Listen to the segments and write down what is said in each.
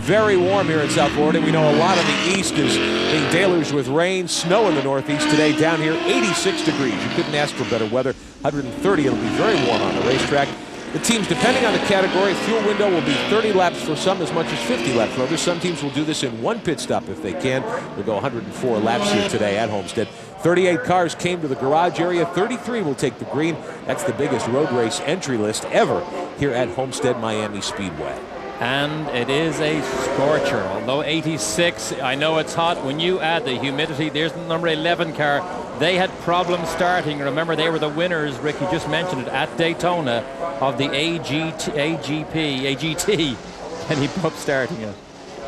very warm here in South Florida. We know a lot of the east is being deluged with rain, snow in the northeast today. Down here, 86 degrees. You couldn't ask for better weather. 130, it'll be very warm on the racetrack. The teams, depending on the category, fuel window will be 30 laps for some, as much as 50 laps for others. Some teams will do this in one pit stop if they can. They'll go 104 laps here today at Homestead. 38 cars came to the garage area. 33 will take the green. That's the biggest road race entry list ever here at Homestead Miami Speedway. And it is a scorcher. Although 86, I know it's hot. When you add the humidity, there's the number 11 car. They had problems starting. Remember, they were the winners, Rick, you just mentioned it, at Daytona of the AGT. Kenny Bupp starting it.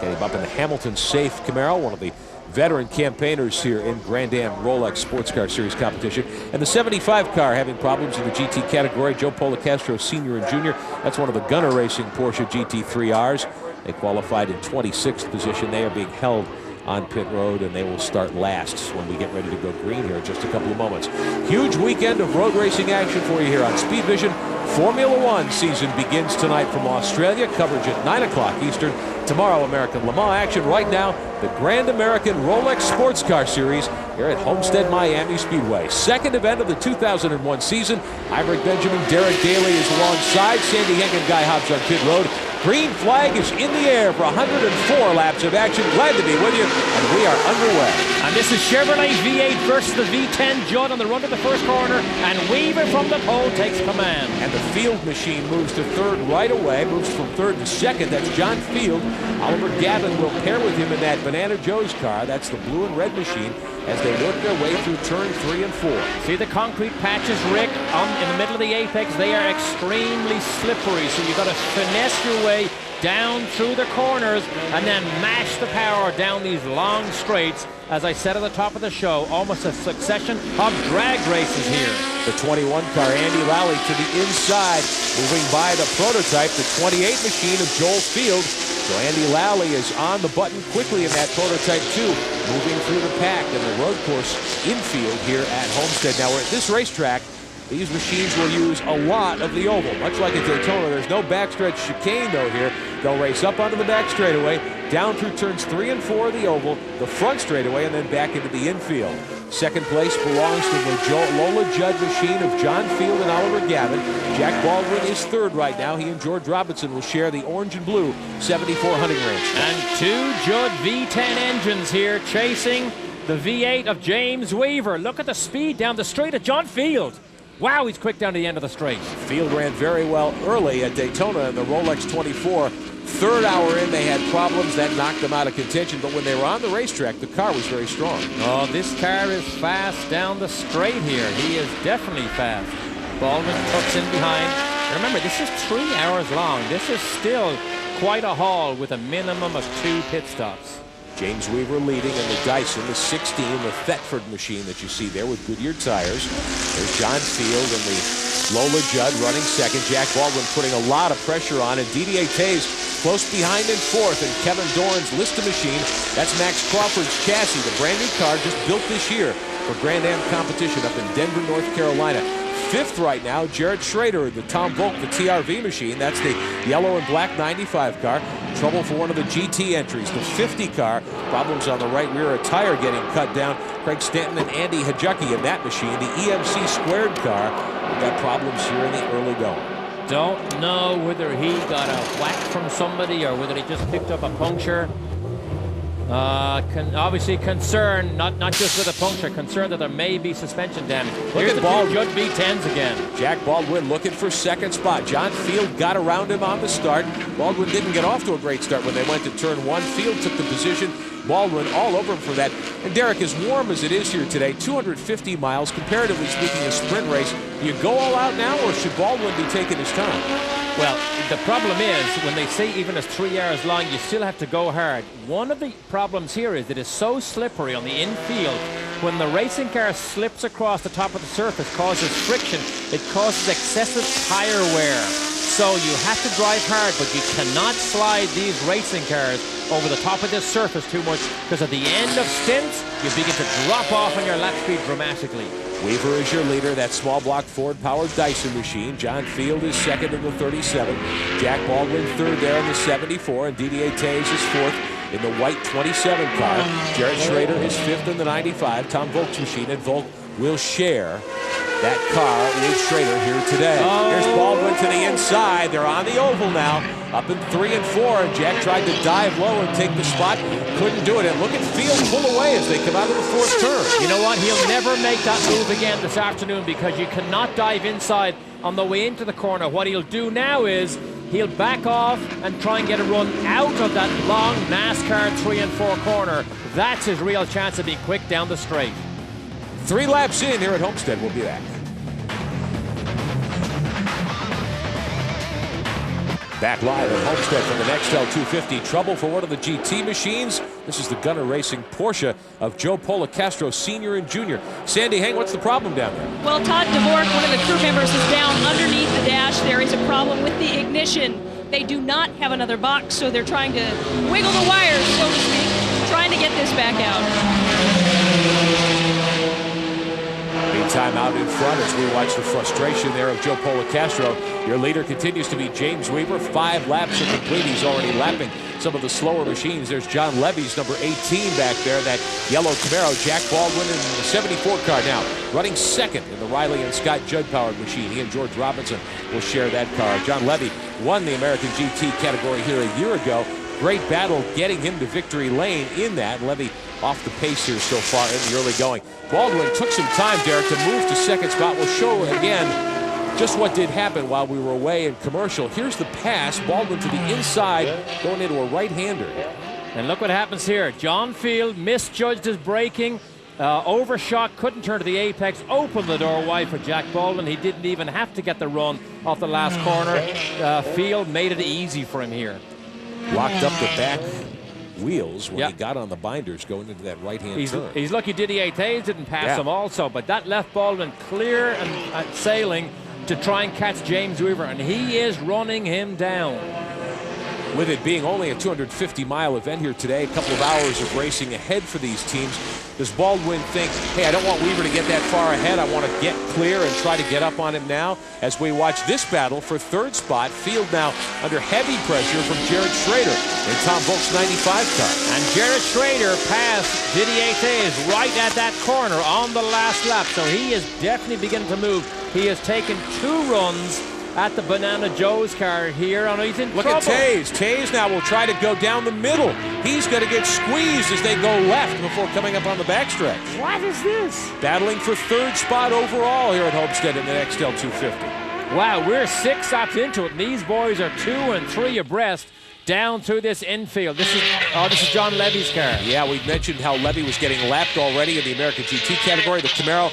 Kenny Bupp in the Hamilton Safe Camaro, one of the veteran campaigners here in Grand Am Rolex Sports Car Series competition. And the 75 car having problems in the GT category. Joe Policastro Sr. and Jr. That's one of the Gunner Racing Porsche GT3Rs. They qualified in 26th position. They are being held on pit road, and they will start last when we get ready to go green here in just a couple of moments. Huge weekend of road racing action for you here on Speed Vision. Formula One season begins tonight from Australia. Coverage at 9 o'clock Eastern. Tomorrow, American Le Mans action. Right now, the Grand American Rolex Sports Car Series here at Homestead Miami Speedway. Second event of the 2001 season. Iverick Benjamin, Derek Daly is alongside Sandy Henk and Guy Hobbs on pit road. Green flag is in the air for 104 laps of action. Glad to be with you, and we are underway. And this is Chevrolet V8 versus the V10. Judd on the run to the first corner, and Weaver from the pole takes command. And the Field machine moves to third right away, moves from third to second. That's John Field. Oliver Gavin will pair with him in that Banana Joe's car. That's the blue and red machine as they work their way through turn 3 and 4. See the concrete patches, Rick, in the middle of the apex. They are extremely slippery, so you've got to finesse your way down through the corners and then mash the power down these long straights. As I said at the top of the show, almost a succession of drag races here. The 21 car, Andy Lally to the inside, moving by the prototype, the 28 machine of Joel Field. So Andy Lally is on the button quickly in that prototype too, moving through the pack in the road course infield here at Homestead. Now we're at this racetrack. These machines will use a lot of the oval. Much like at Daytona, there's no backstretch chicane though here. They'll race up onto the back straightaway, down through turns 3 and 4 of the oval, the front straightaway, and then back into the infield. Second place belongs to the Lola Judd machine of John Field and Oliver Gavin. Jack Baldwin is third right now. He and George Robinson will share the orange and blue 74 hunting ranch. And two Judd V10 engines here chasing the V8 of James Weaver. Look at the speed down the straight of John Field. Wow, he's quick down to the end of the straight. Field ran very well early at Daytona in the Rolex 24. Third hour in, they had problems. That knocked them out of contention. But when they were on the racetrack, the car was very strong. Oh, this car is fast down the straight here. He is definitely fast. Baldwin tucks in behind. Remember, this is 3 hours long. This is still quite a haul with a minimum of 2 pit stops. James Weaver leading in the Dyson, the 16, the Thetford machine that you see there with Goodyear tires. There's John Field and the Lola Judd running second. Jack Baldwin putting a lot of pressure on, and Didier Tays close behind in fourth, and Kevin Doran's Lista machine. That's Max Crawford's chassis, the brand new car just built this year for Grand Am competition up in Denver, North Carolina. Fifth right now, Jared Schrader, the Tom Volk, the TRV machine. That's the yellow and black 95 car. Trouble for one of the GT entries, the 50 car. Problems on the right rear, a tire getting cut down. Craig Stanton and Andy Hajecki in that machine. The EMC squared car. We've got problems here in the early going. Don't know whether he got a whack from somebody or whether he just picked up a puncture. Obviously concerned, not just with a puncture, concerned that there may be suspension damage. Here's the two Judd V10s again. Jack Baldwin looking for second spot. John Field got around him on the start. Baldwin didn't get off to a great start when they went to turn 1. Field took the position. Baldwin all over him for that. And Derek, as warm as it is here today, 250 miles, comparatively speaking, a sprint race. Do you go all out now, or should Baldwin be taking his time? Well, the problem is, when they say even it's 3 hours long, you still have to go hard. One of the problems here is it is so slippery on the infield. When the racing car slips across the top of the surface, causes friction, it causes excessive tire wear. So you have to drive hard, but you cannot slide these racing cars over the top of this surface too much, because at the end of stints, you begin to drop off on your lap speed dramatically. Weaver is your leader, that small block Ford-powered Dyson machine. John Field is second in the 37. Jack Baldwin third there in the 74. And Didier Tays is fourth in the white 27 car. Jared Schrader is fifth in the 95. Tom Volk's machine, and Volk will share that car with Schrader here today. Here's Baldwin to the inside. They're on the oval now, up in 3 and 4. And Jack tried to dive low and take the spot. Couldn't do it. And look at Field pull away as they come out of the fourth turn. You know what? He'll never make that move again this afternoon because you cannot dive inside on the way into the corner. What he'll do now is he'll back off and try and get a run out of that long NASCAR 3 and 4 corner. That's his real chance of being quick down the straight. 3 laps in here at Homestead. We'll be back. Back live at Homestead from the Nextel 250. Trouble for one of the GT machines. This is the Gunner Racing Porsche of Joe Policastro, Sr. and Jr. Sandy Hang, what's the problem down there? Well, Todd DeVork, one of the crew members, is down underneath the dash. There is a problem with the ignition. They do not have another box, so they're trying to wiggle the wires, so to speak, trying to get this back out. Time out in front as we watch the frustration there of Joe Policastro. Your leader continues to be James Weaver. 5 laps are complete. He's already lapping some of the slower machines. There's John Levy's number 18 back there, that yellow Camaro. Jack Baldwin in the 74 car now, running second in the Riley and Scott Judd-powered machine. He and George Robinson will share that car. John Levy won the American GT category here a year ago. Great battle getting him to victory lane in that. Levy off the pace here so far in the early going. Baldwin took some time, Derek, to move to second spot. We'll show again just what did happen while we were away in commercial. Here's the pass. Baldwin to the inside, going into a right-hander. And look what happens here. John Field misjudged his braking, overshot, couldn't turn to the apex, opened the door wide for Jack Baldwin. He didn't even have to get the run off the last corner. Field made it easy for him here. Locked up the back wheels when he got on the binders going into that right-hand turn. He's lucky Didier Tays didn't pass him also, but that left Baldwin clear and sailing to try and catch James Weaver, and he is running him down. With it being only a 250-mile event here today, a couple of hours of racing ahead for these teams, does Baldwin think, hey, I don't want Weaver to get that far ahead. I want to get clear and try to get up on him now? As we watch this battle for third spot, Field now under heavy pressure from Jared Schrader in Tom Volk's 95 car. And Jared Schrader passed Didier Tays right at that corner on the last lap, so he is definitely beginning to move. He has taken 2 runs at the Banana Joe's car here, and he's in trouble. Look at Tays. Tays now will try to go down the middle. He's going to get squeezed as they go left before coming up on the backstretch. What is this? Battling for third spot overall here at Homestead in the Nextel 250. Wow, we're 6 laps into it, and these boys are 2 and 3 abreast down through this infield. This is John Levy's car. Yeah, we mentioned how Levy was getting lapped already in the American GT category. The Camaro,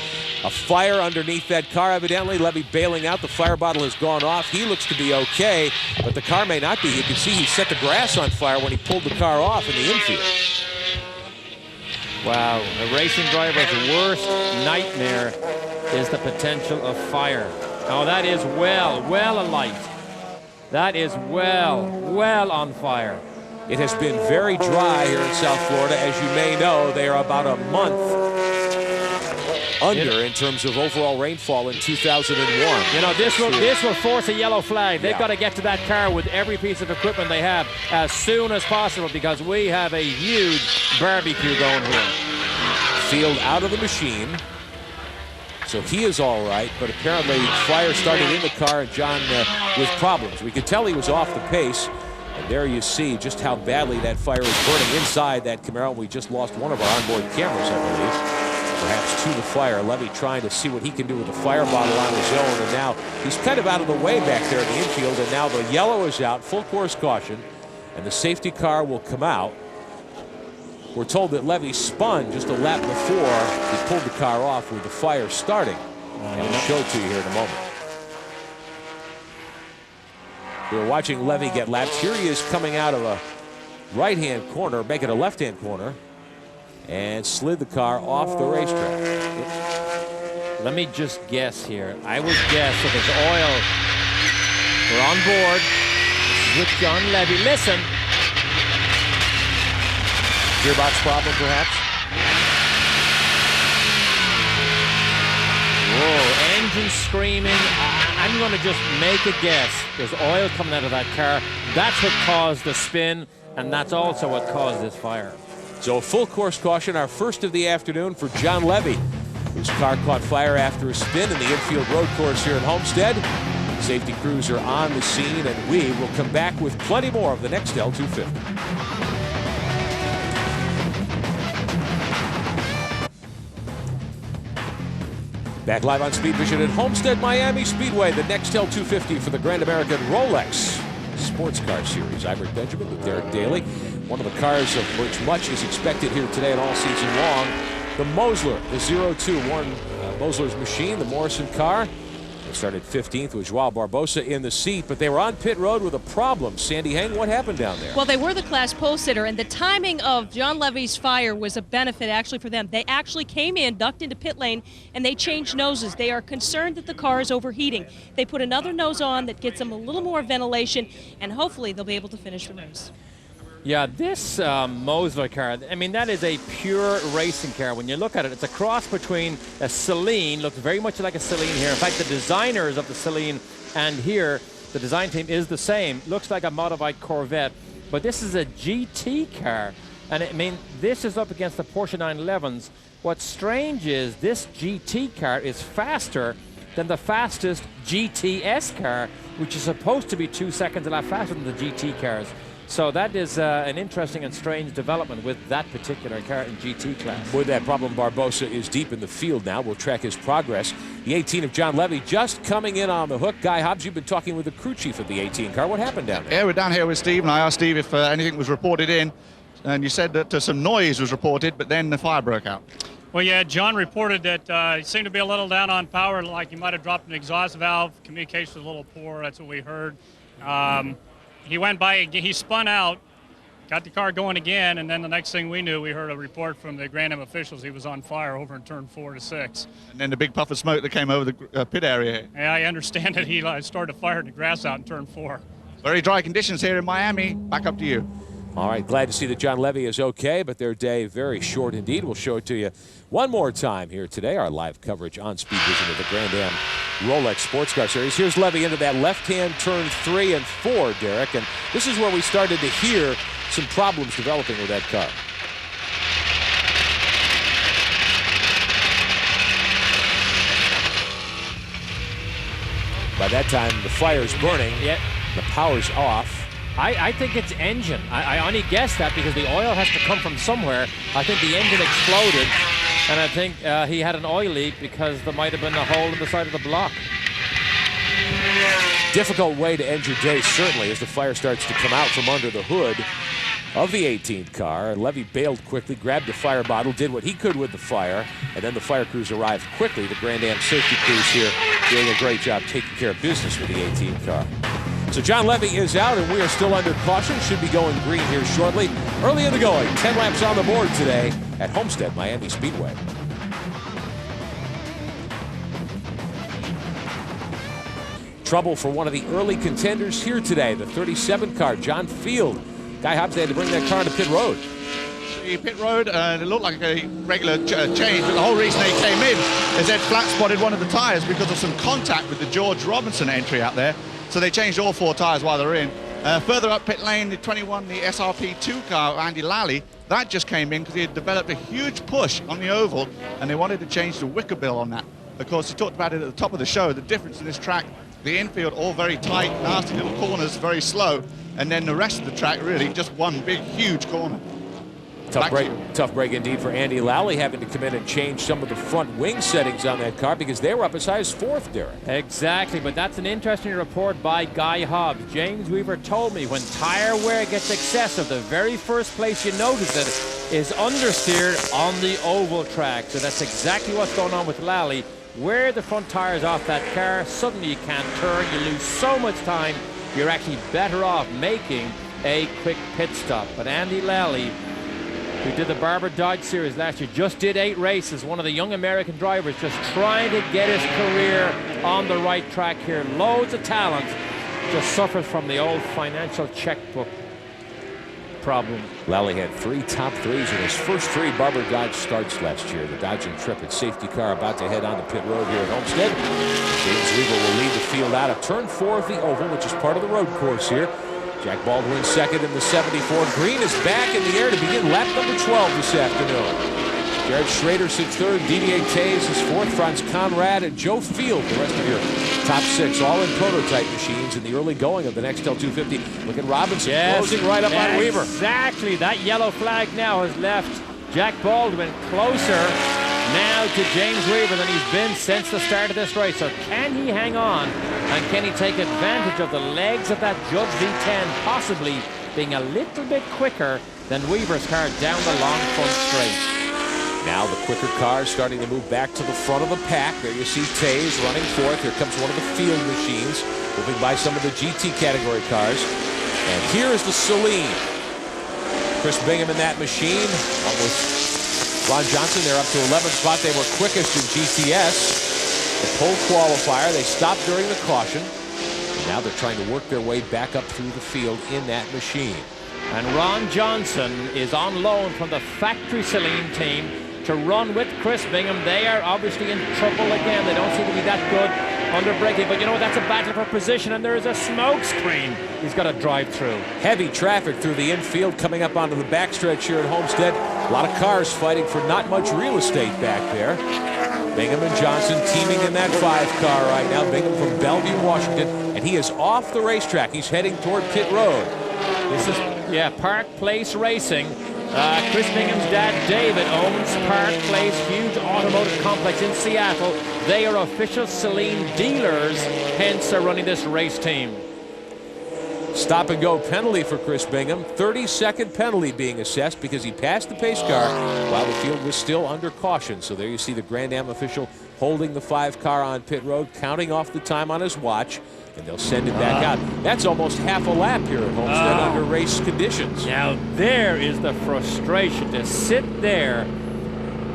a fire underneath that car evidently. Levy bailing out. The fire bottle has gone off. He looks to be okay, but the car may not be. You can see he set the grass on fire when he pulled the car off in the infield. Wow, a racing driver's worst nightmare is the potential of fire. Oh, that is well alight. That is well on fire. It has been very dry here in South Florida. As you may know, they are about a month under in terms of overall rainfall in 2001. You know, this will force a yellow flag. They've got to get to that car with every piece of equipment they have as soon as possible because we have a huge barbecue going here. Field out of the machine. So he is all right, but apparently fire started in the car and John with problems. We could tell he was off the pace. And there you see just how badly that fire is burning inside that Camaro. We just lost one of our onboard cameras, I believe. Perhaps to the fire. Levy trying to see what he can do with the fire bottle on his own. And now he's kind of out of the way back there in the infield. And now the yellow is out, full course caution. And the safety car will come out. We're told that Levy spun just a lap before he pulled the car off with the fire starting. And we'll show it to you here in a moment. We're watching Levy get lapped. Here he is coming out of a right-hand corner, making a left-hand corner, and slid the car off the racetrack. Let me just guess here. I would guess if it's oil. We're on board. This is with John Levy. Listen. Gearbox problem, perhaps? Whoa, engine screaming. I'm going to just make a guess. There's oil coming out of that car. That's what caused the spin, and that's also what caused this fire. So a full course caution, our first of the afternoon for John Levy, whose car caught fire after a spin in the infield road course here at Homestead. Safety crews are on the scene, and we will come back with plenty more of the Nextel 250. Back live on Speed Vision at Homestead Miami Speedway, the Nextel 250 for the Grand American Rolex Sports Car Series. I'm Rick Benjamin with Derek Daly. One of the cars of which much is expected here today and all season long. The Mosler, the 021 Mosler's machine, the Morrison car. They started 15th with Joao Barbosa in the seat, but they were on pit road with a problem. Sandy Hang, what happened down there? Well, they were the class pole sitter, and the timing of John Levy's fire was a benefit actually for them. They actually came in, ducked into pit lane, and they changed noses. They are concerned that the car is overheating. They put another nose on that gets them a little more ventilation, and hopefully they'll be able to finish the race. Yeah, this Mosler car, I mean, that is a pure racing car. When you look at it, it's a cross between a Celine, looks very much like a Celine here. In fact, the designers of the Celine and here, the design team is the same. Looks like a modified Corvette, but this is a GT car. And I mean, this is up against the Porsche 911s. What's strange is this GT car is faster than the fastest GTS car, which is supposed to be 2 seconds a lap faster than the GT cars. So that is an interesting and strange development with that particular car in GT class. With that problem, Barbosa is deep in the field now. We'll track his progress. The 18 of John Levy just coming in on the hook. Guy Hobbs, you've been talking with the crew chief of the 18 car. What happened down there? Yeah, we're down here with Steve, and I asked Steve if anything was reported in, and you said that some noise was reported, but then the fire broke out. Well, yeah, John reported that he seemed to be a little down on power, like he might have dropped an exhaust valve. Communication was a little poor. That's what we heard. He went by, he spun out, got the car going again, and then the next thing we knew, we heard a report from the Grand Am officials he was on fire over in turn 4 to 6. And then the big puff of smoke that came over the pit area. Yeah, I understand that he started firing the grass out in turn 4. Very dry conditions here in Miami. Back up to you. All right, glad to see that John Levy is okay, but their day very short indeed. We'll show it to you one more time here today, our live coverage on Speed Vision of the Grand Am Rolex Sports Car Series. Here's Levy into that left-hand turn 3 and 4, Derek, and this is where we started to hear some problems developing with that car. By that time, the fire's burning, the power's off. I think it's engine. I only guess that because the oil has to come from somewhere. I think the engine exploded, and I think he had an oil leak because there might have been a hole in the side of the block. Difficult way to end your day, certainly, as the fire starts to come out from under the hood of the 18th car. Levy bailed quickly, grabbed the fire bottle, did what he could with the fire, and then the fire crews arrived quickly. The Grand Am safety crews here doing a great job taking care of business with the 18th car. So John Levy is out, and we are still under caution. Should be going green here shortly. Early in the going, 10 laps on the board today at Homestead Miami Speedway. Trouble for one of the early contenders here today, the 37 car, John Field. Guy Hobbs had to bring that car into pit road. The pit road, it looked like a regular change, but the whole reason they came in is they'd flat spotted one of the tires because of some contact with the George Robinson entry out there. So they changed all 4 tires while they're in. Further up pit lane, the 21, the SRP2 car, Andy Lally, that just came in because he had developed a huge push on the oval, and they wanted to change the wicker bill on that. Of course, he talked about it at the top of the show, the difference in this track, the infield all very tight, nasty little corners, very slow, and then the rest of the track really just one big, huge corner. Tough break indeed for Andy Lally, having to come in and change some of the front wing settings on that car because they were up as high as 4th, Derek. Exactly, but that's an interesting report by Guy Hobbs. James Weaver told me when tire wear gets excessive, the very first place you notice it is understeered on the oval track. So that's exactly what's going on with Lally. Wear the front tires off that car, suddenly you can't turn, you lose so much time, you're actually better off making a quick pit stop. But Andy Lally, who did the Barber Dodge Series last year, just did 8 races, one of the young American drivers just trying to get his career on the right track here. Loads of talent, just suffers from the old financial checkbook. problem. Lally had 3 top 3s in his first 3 Barber Dodge starts last year. The Dodge Intrepid safety car about to head on the pit road here at Homestead. James Weaver will lead the field out of turn 4 of the oval, which is part of the road course here. Jack Baldwin second in the 74. Green is back in the air to begin lap number 12 this afternoon. Jared Schrader sits third, Didier Tays is fourth, Franz Conrad and Joe Field, the rest of your top 6, all in prototype machines in the early going of the Nextel 250. Look at Robinson closing right up on Weaver. Exactly, that yellow flag now has left Jack Baldwin closer now to James Weaver than he's been since the start of this race. So can he hang on, and can he take advantage of the legs of that Judge V10 possibly being a little bit quicker than Weaver's car down the long front straight? Now the quicker cars starting to move back to the front of the pack. There you see Tays running fourth. Here comes one of the field machines, moving by some of the GT category cars. And here is the Celine. Chris Bingham in that machine. With Ron Johnson, they're up to 11th spot. They were quickest in GTS. The pole qualifier, they stopped during the caution. And now they're trying to work their way back up through the field in that machine. And Ron Johnson is on loan from the factory Celine team to run with Chris Bingham. They are obviously in trouble again. They don't seem to be that good under braking, but you know what? That's a battle for position, and there is a smoke screen he's got to drive through. Heavy traffic through the infield coming up onto the backstretch here at Homestead. A lot of cars fighting for not much real estate back there. Bingham and Johnson teaming in that 5 car right now. Bingham from Bellevue, Washington, and he is off the racetrack. He's heading toward pit road. This is, Park Place Racing. Chris Bingham's dad, David, owns Park Place, huge automotive complex in Seattle. They are official Celine dealers, hence they're running this race team. Stop and go penalty for Chris Bingham. 30-second penalty being assessed because he passed the pace car while the field was still under caution. So there you see the Grand Am official holding the 5 car on pit road, counting off the time on his watch, and they'll send him back out. That's almost half a lap here at Homestead under race conditions. Now there is the frustration to sit there.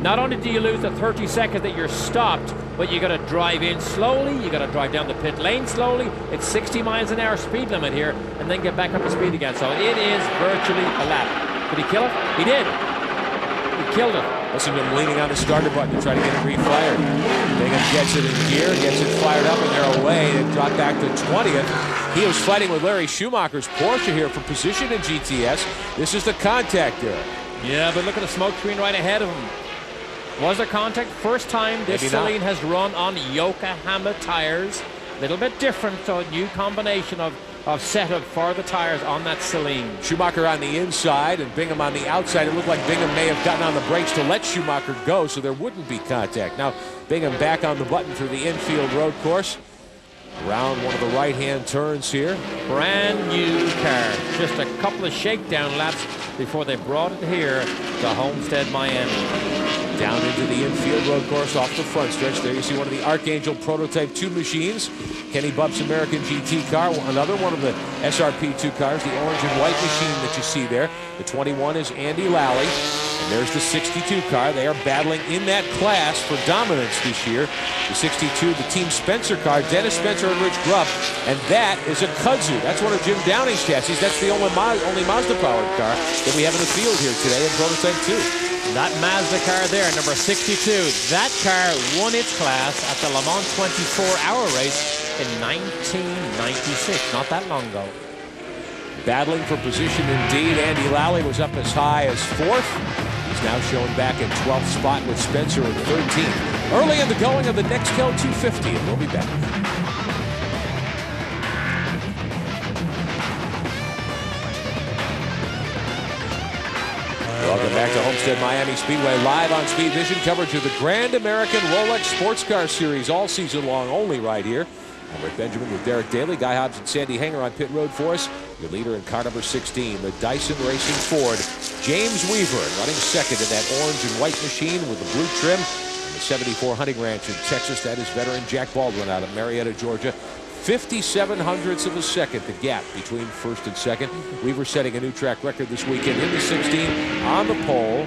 Not only do you lose the 30 seconds that you're stopped, but you got to drive in slowly, you got to drive down the pit lane slowly. It's 60 miles an hour speed limit here, and then get back up to speed again. So it is virtually a lap. Did he kill it? He did. He killed it. Listen to him leaning on the starter button to try to get it refired. Bingham gets it in gear, gets it fired up, and they're away. They drop back to 20th. He was fighting with Larry Schumacher's Porsche here for position in GTS. This is the contact there. Yeah, but look at the smoke screen right ahead of him. Was there contact? First time this Celine has run on Yokohama tires. A little bit different, so a new combination of setup for the tires on that Celine. Schumacher on the inside and Bingham on the outside. It looked like Bingham may have gotten on the brakes to let Schumacher go, so there wouldn't be contact. Now Bingham back on the button through the infield road course. Around one of the right-hand turns here. Brand new car. Just a couple of shakedown laps before they brought it here to Homestead, Miami. Down into the infield road course off the front stretch. There you see one of the Archangel Prototype 2 machines. Kenny Bump's American GT car, another one of the SRP 2 cars, the orange and white machine that you see there. The 21 is Andy Lally. And there's the 62 car. They are battling in that class for dominance this year. The 62, the Team Spencer car, Dennis Spencer and Rich Grubb. And that is a Kudzu. That's one of Jim Downing's chassis. That's the only Mazda-powered car that we have in the field here today in Prototype 2. That Mazda car there, number 62, that car won its class at the Le Mans 24-hour race in 1996, not that long ago. Battling for position indeed. Andy Lally was up as high as 4th. He's now shown back in 12th spot with Spencer at 13th. Early in the going of the Nextel 250, and we'll be back. Welcome back to Homestead Miami Speedway, live on Speed Vision. Coverage of the Grand American Rolex Sports Car Series all season long, only right here. I'm Rick Benjamin with Derek Daly, Guy Hobbs and Sandy Hanger on pit road for us. Your leader in car number 16, the Dyson Racing Ford, James Weaver, running second in that orange and white machine with the blue trim. And the 74 Hunting Ranch in Texas, that is veteran Jack Baldwin out of Marietta, Georgia. 57 hundredths of a second, the gap between first and second. Weaver setting a new track record this weekend in the 16 on the pole.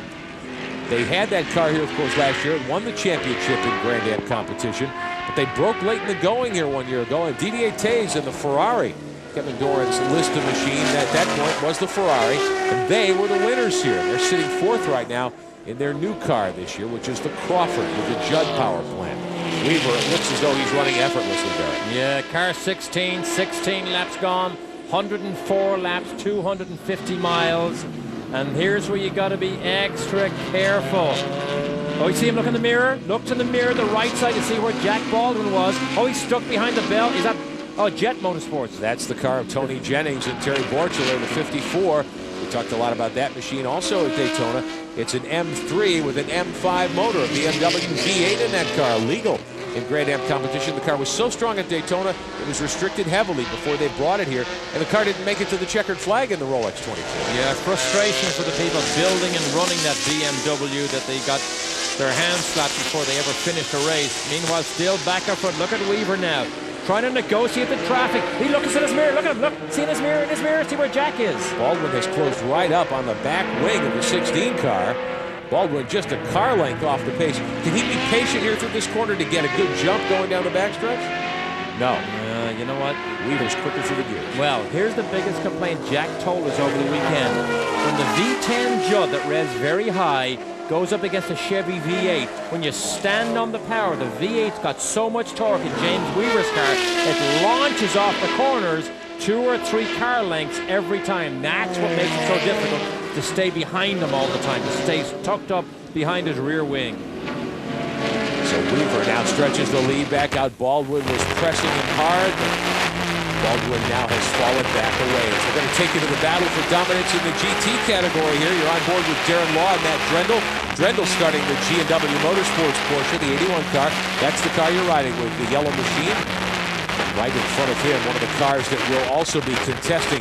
They had that car here, of course, last year and won the championship in Grand Am competition. But they broke late in the going here 1 year ago, and Didier Tays in the Ferrari Kevin Doran's list of machine at that point was the Ferrari, and they were the winners here. They're sitting 4th right now in their new car this year, which is the Crawford with the Judd power plant. Weaver, it looks as though he's running effortlessly there. Yeah, car 16 laps gone, 104 laps, 250 miles. And here's where you got to be extra careful. Oh, you see him look in the mirror? Look to the mirror, the right side, to see where Jack Baldwin was. Oh, he's stuck behind the bell. Is that... Oh, Jet Motorsports. That's the car of Tony Jennings and Terry Borchler, the 54. We talked a lot about that machine also at Daytona. It's an M3 with an M5 motor, a BMW V8 in that car, legal in Grand Am competition. The car was so strong at Daytona, it was restricted heavily before they brought it here, and the car didn't make it to the checkered flag in the Rolex 24. Yeah, frustration for the people building and running that BMW that they got their hands slapped before they ever finished a race. Meanwhile, still back up front. Look at Weaver now, trying to negotiate the traffic. He looks in his mirror. Look at him. Look. See in his mirror. See where Jack is. Baldwin has closed right up on the back wing of the 16 car. Baldwin just a car length off the pace. Can he be patient here through this corner to get a good jump going down the backstretch? No. You know what? Weaver's quicker through the gears. Well, here's the biggest complaint Jack told us over the weekend. When the V10 Judd that revs very high goes up against a Chevy V8, when you stand on the power, the V8's got so much torque in James Weaver's car, it launches off the corners 2 or 3 car lengths every time. That's what makes it so difficult to stay behind him all the time, to stay tucked up behind his rear wing. So Weaver now stretches the lead back out. Baldwin was pressing him hard. Baldwin now has fallen back away. So they're going to take you to the battle for dominance in the GT category here. You're on board with Darren Law and Matt Drendel. Drendel starting the G&W Motorsports Porsche, the 81 car. That's the car you're riding with, the yellow machine. Right in front of him, one of the cars that will also be contesting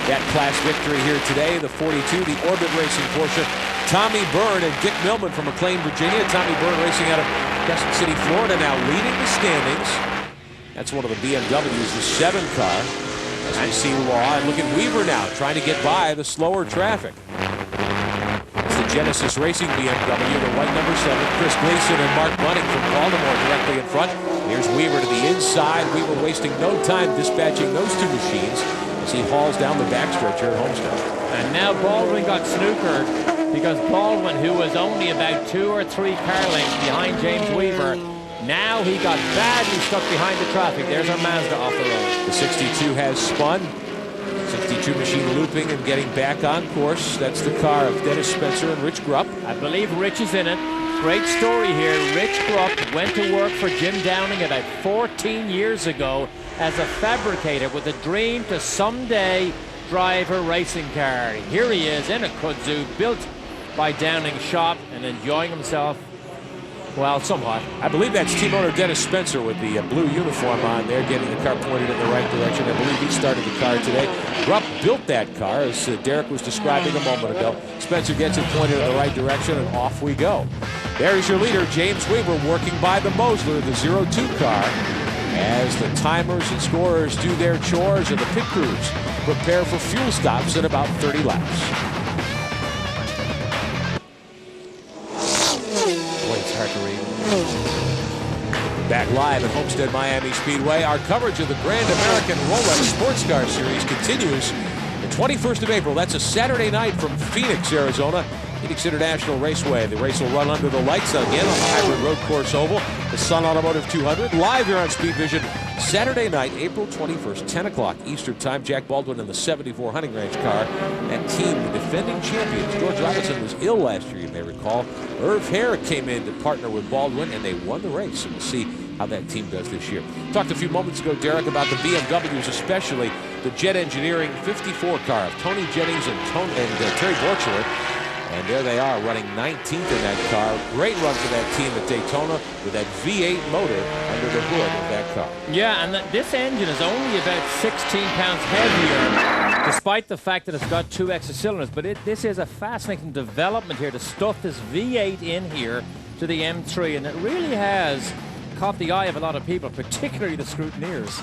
that class victory here today, the 42, the Orbit Racing Porsche. Tommy Byrne and Dick Millman from McLean, Virginia. Tommy Byrne racing out of Crescent City, Florida, now leading the standings. That's one of the BMWs, the 7 car. As we see Law, and look at Weaver now, trying to get by the slower traffic. It's the Genesis Racing BMW, the white number 7. Chris Gleason and Mark Bunning from Baltimore directly in front. Here's Weaver to the inside. Weaver wasting no time dispatching those 2 machines as he hauls down the backstretch here at Homestead. And now Baldwin got snookered because Baldwin, who was only about 2 or 3 car lengths behind James Weaver, now he got badly stuck behind the traffic. There's our Mazda off the road. The 62 has spun. 62 machine looping and getting back on course. That's the car of Dennis Spencer and Rich Grupp. I believe Rich is in it. Great story here. Rich Grupp went to work for Jim Downing about 14 years ago as a fabricator with a dream to someday drive a racing car. Here he is in a kudzu built by Downing's shop and enjoying himself, well, somewhat. I believe that's team owner Dennis Spencer with the blue uniform on there, getting the car pointed in the right direction. I believe he started the car today. Grupp built that car, as Derek was describing a moment ago. Spencer gets it pointed in the right direction, and off we go. There's your leader, James Weaver, working by the Mosler, the 02 car, as the timers and scorers do their chores and the pit crews prepare for fuel stops at about 30 laps. It's hard to read. Back live at Homestead Miami Speedway. Our coverage of the Grand American Rolex Sports Car Series continues the 21st of April. That's a Saturday night from Phoenix, Arizona. Phoenix International Raceway. The race will run under the lights again on the hybrid road course oval. The Sun Automotive 200 live here on Speed Vision. Saturday night, April 21st, 10 o'clock Eastern Time. Jack Baldwin in the 74 Hunting Range car. That team, the defending champions. George Robinson was ill last year, you may recall. Irv Hare came in to partner with Baldwin, and they won the race. And we'll see how that team does this year. Talked a few moments ago, Derek, about the BMWs, especially the Jet Engineering 54 car of Tony Jennings and Terry Borchler. And there they are, running 19th in that car. Great run for that team at Daytona with that V8 motor under the hood of that car. Yeah, and this engine is only about 16 pounds heavier, despite the fact that it's got 2 extra cylinders. But this is a fascinating development here to stuff this V8 in here to the M3, and it really has caught the eye of a lot of people, particularly the scrutineers.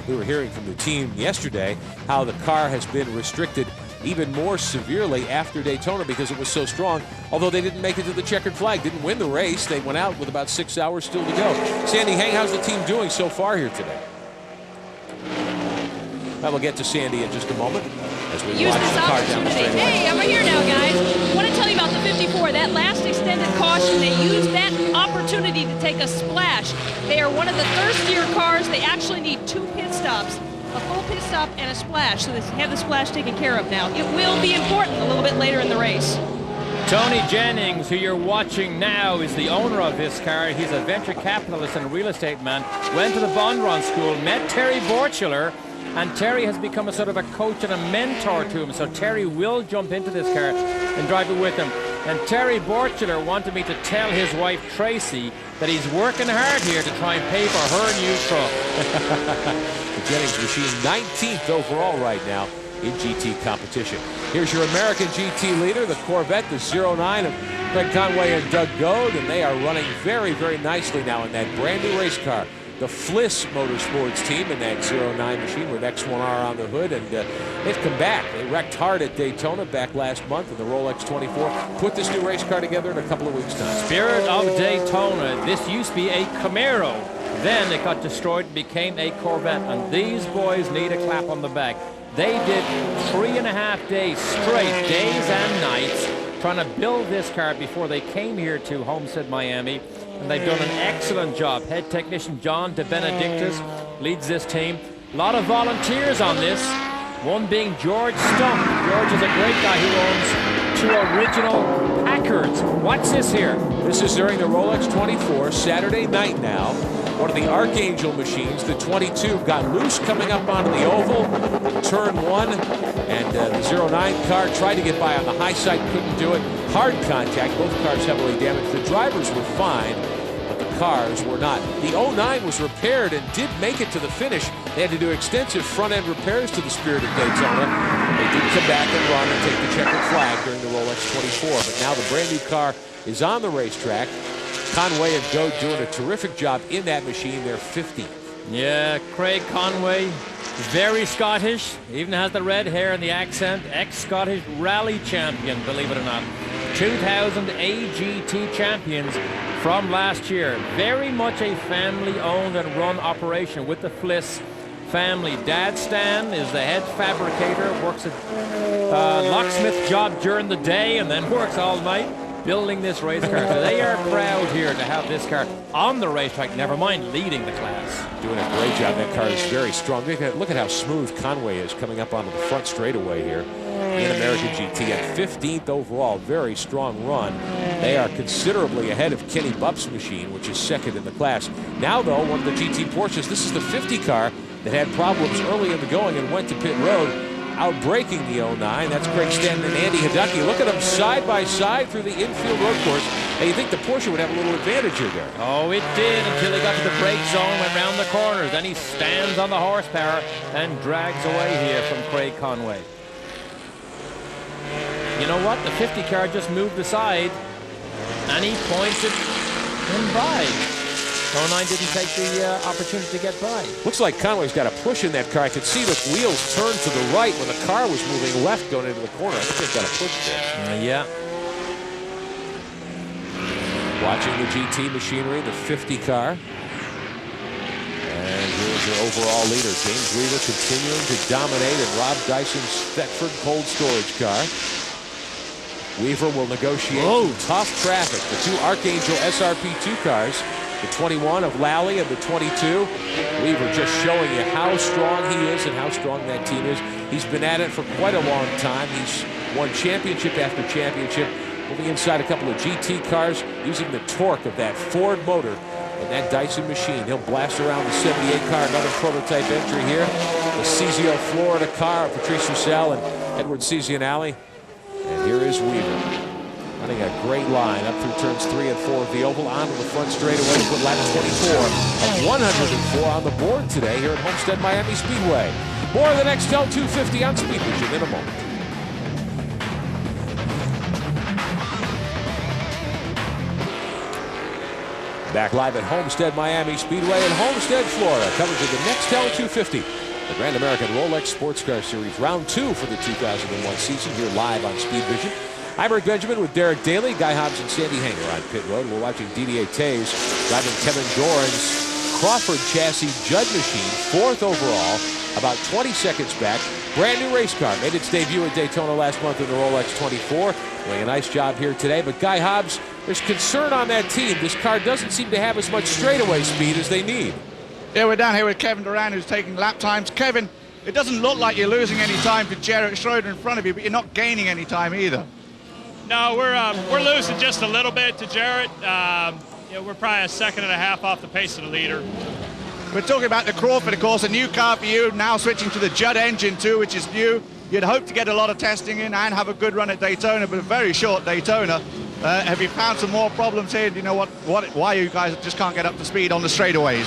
We were hearing from the team yesterday how the car has been restricted even more severely after Daytona because it was so strong. Although they didn't make it to the checkered flag, didn't win the race, they went out with about 6 hours still to go. Sandy Hang, how's the team doing so far here today? Well, we'll get to Sandy in just a moment as we Use watch this the car down the opportunity. straightaway. Hey, I'm here now, guys. I want to tell you about the 54. That last extended caution, they used that opportunity to take a splash. They are one of the thirstier cars. They actually need 2 pit stops, a full pit stop and a splash, so they have the splash taken care of now. It will be important a little bit later in the race. Tony Jennings, who you're watching now, is the owner of this car. He's a venture capitalist and a real estate man. Went to the Bondron School, met Terry Borchler, and Terry has become a sort of a coach and a mentor to him. So Terry will jump into this car and drive it with him. And Terry Borchler wanted me to tell his wife Tracy that he's working hard here to try and pay for her new truck. The Jennings machine 19th overall right now in GT competition. Here's your American GT leader, the Corvette, the 09 of Craig Conway and Doug Goad, and they are running very, very nicely now in that brand new race car. The Fliss Motorsports team in that 09 machine with X1R on the hood, and they've come back. They wrecked hard at Daytona back last month in the Rolex 24. Put this new race car together in a couple of weeks' time. Spirit of Daytona. This used to be a Camaro. Then it got destroyed and became a Corvette, and these boys need a clap on the back. They did 3.5 days straight, days and nights, trying to build this car before they came here to Homestead, Miami. And they've done an excellent job. Head technician John De Benedictis leads this team. A lot of volunteers on this, one being George Stump. George is a great guy who owns 2 original Packards. What's this here? This is during the Rolex 24, Saturday night now. One of the Archangel machines, the 22, got loose coming up onto the oval, turn 1, and the 09 car tried to get by on the high side, couldn't do it. Hard contact, both cars heavily damaged. The drivers were fine, but the cars were not. The 09 was repaired and did make it to the finish. They had to do extensive front-end repairs to the Spirit of Daytona. They did come back and run and take the checkered flag during the Rolex 24, but now the brand new car is on the racetrack. Conway and Goad doing a terrific job in that machine. They're 50. Yeah, Craig Conway, very Scottish, even has the red hair and the accent. Ex-Scottish rally champion, believe it or not. 2000 AGT champions from last year. Very much a family-owned and run operation with the Fliss family. Dad Stan is the head fabricator, works a locksmith job during the day and then works all night building this race car. So they are proud here to have this car on the racetrack, never mind leading the class. Doing a great job. That car is very strong. Look at how smooth Conway is coming up onto the front straightaway here in American GT at 15th overall. Very strong run. They are considerably ahead of Kenny Bupp's machine, which is second in the class. Now, though, one of the GT Porsches, this is the 50 car that had problems early in the going and went to pit road, outbreaking the 09. That's Craig Stanton and Andy Hideki. Look at them side by side through the infield road course. And you think the Porsche would have a little advantage here, Gary? Oh, it did until he got to the brake zone, went round the corners. Then he stands on the horsepower and drags away here from Craig Conway. You know what? The 50 car just moved aside and he points it in by. 09 didn't take the opportunity to get by. Looks like Conway's got a push in that car. I could see the wheels turn to the right when the car was moving left going into the corner. I think they've got a push there. Yeah. Watching the GT machinery, the 50 car. And here's your overall leader, James Weaver, continuing to dominate in Rob Dyson's Thetford cold storage car. Weaver will negotiate tough traffic. The 2 Archangel SRP2 cars, the 21 of Lally and the 22. Weaver just showing you how strong he is and how strong that team is. He's been at it for quite a long time. He's won championship after championship, moving inside a couple of GT cars, using the torque of that Ford motor and that Dyson machine. He'll blast around the 78 car, another prototype entry here. The Cezio, Florida car of Patrice Roussel and Edward Cezianelli. And here is Weaver. Running a great line up through turns 3 and 4 of the oval, onto the front straightaway to put lap 24 of 104 on the board today here at Homestead Miami Speedway. More of the Nextel 250 on Speed Vision in a moment. Back live at Homestead Miami Speedway in Homestead, Florida. Coverage of the Nextel 250, the Grand American Rolex Sports Car Series, round 2 for the 2001 season, here live on Speed Vision. I'm Rick Benjamin with Derek Daly, Guy Hobbs, and Sandy Hanger on pit road. We're watching Didier Tays driving Kevin Doran's Crawford chassis Judd machine, 4th overall. about 20 seconds back. Brand new race car. Made its debut at Daytona last month in the Rolex 24. Doing a nice job here today. But Guy Hobbs, there's concern on that team. This car doesn't seem to have as much straightaway speed as they need. Yeah, we're down here with Kevin Durant, who's taking lap times. Kevin, it doesn't look like you're losing any time to Jarrett Schroeder in front of you, but you're not gaining any time either. No, we're losing just a little bit to Jarrett. We're probably a second and a half off the pace of the leader. We're talking about the Crawford, of course, a new car for you, now switching to the Judd engine too, which is new. You'd hope to get a lot of testing in and have a good run at Daytona, but a very short Daytona. Have you found some more problems here? Do you know why you guys just can't get up to speed on the straightaways?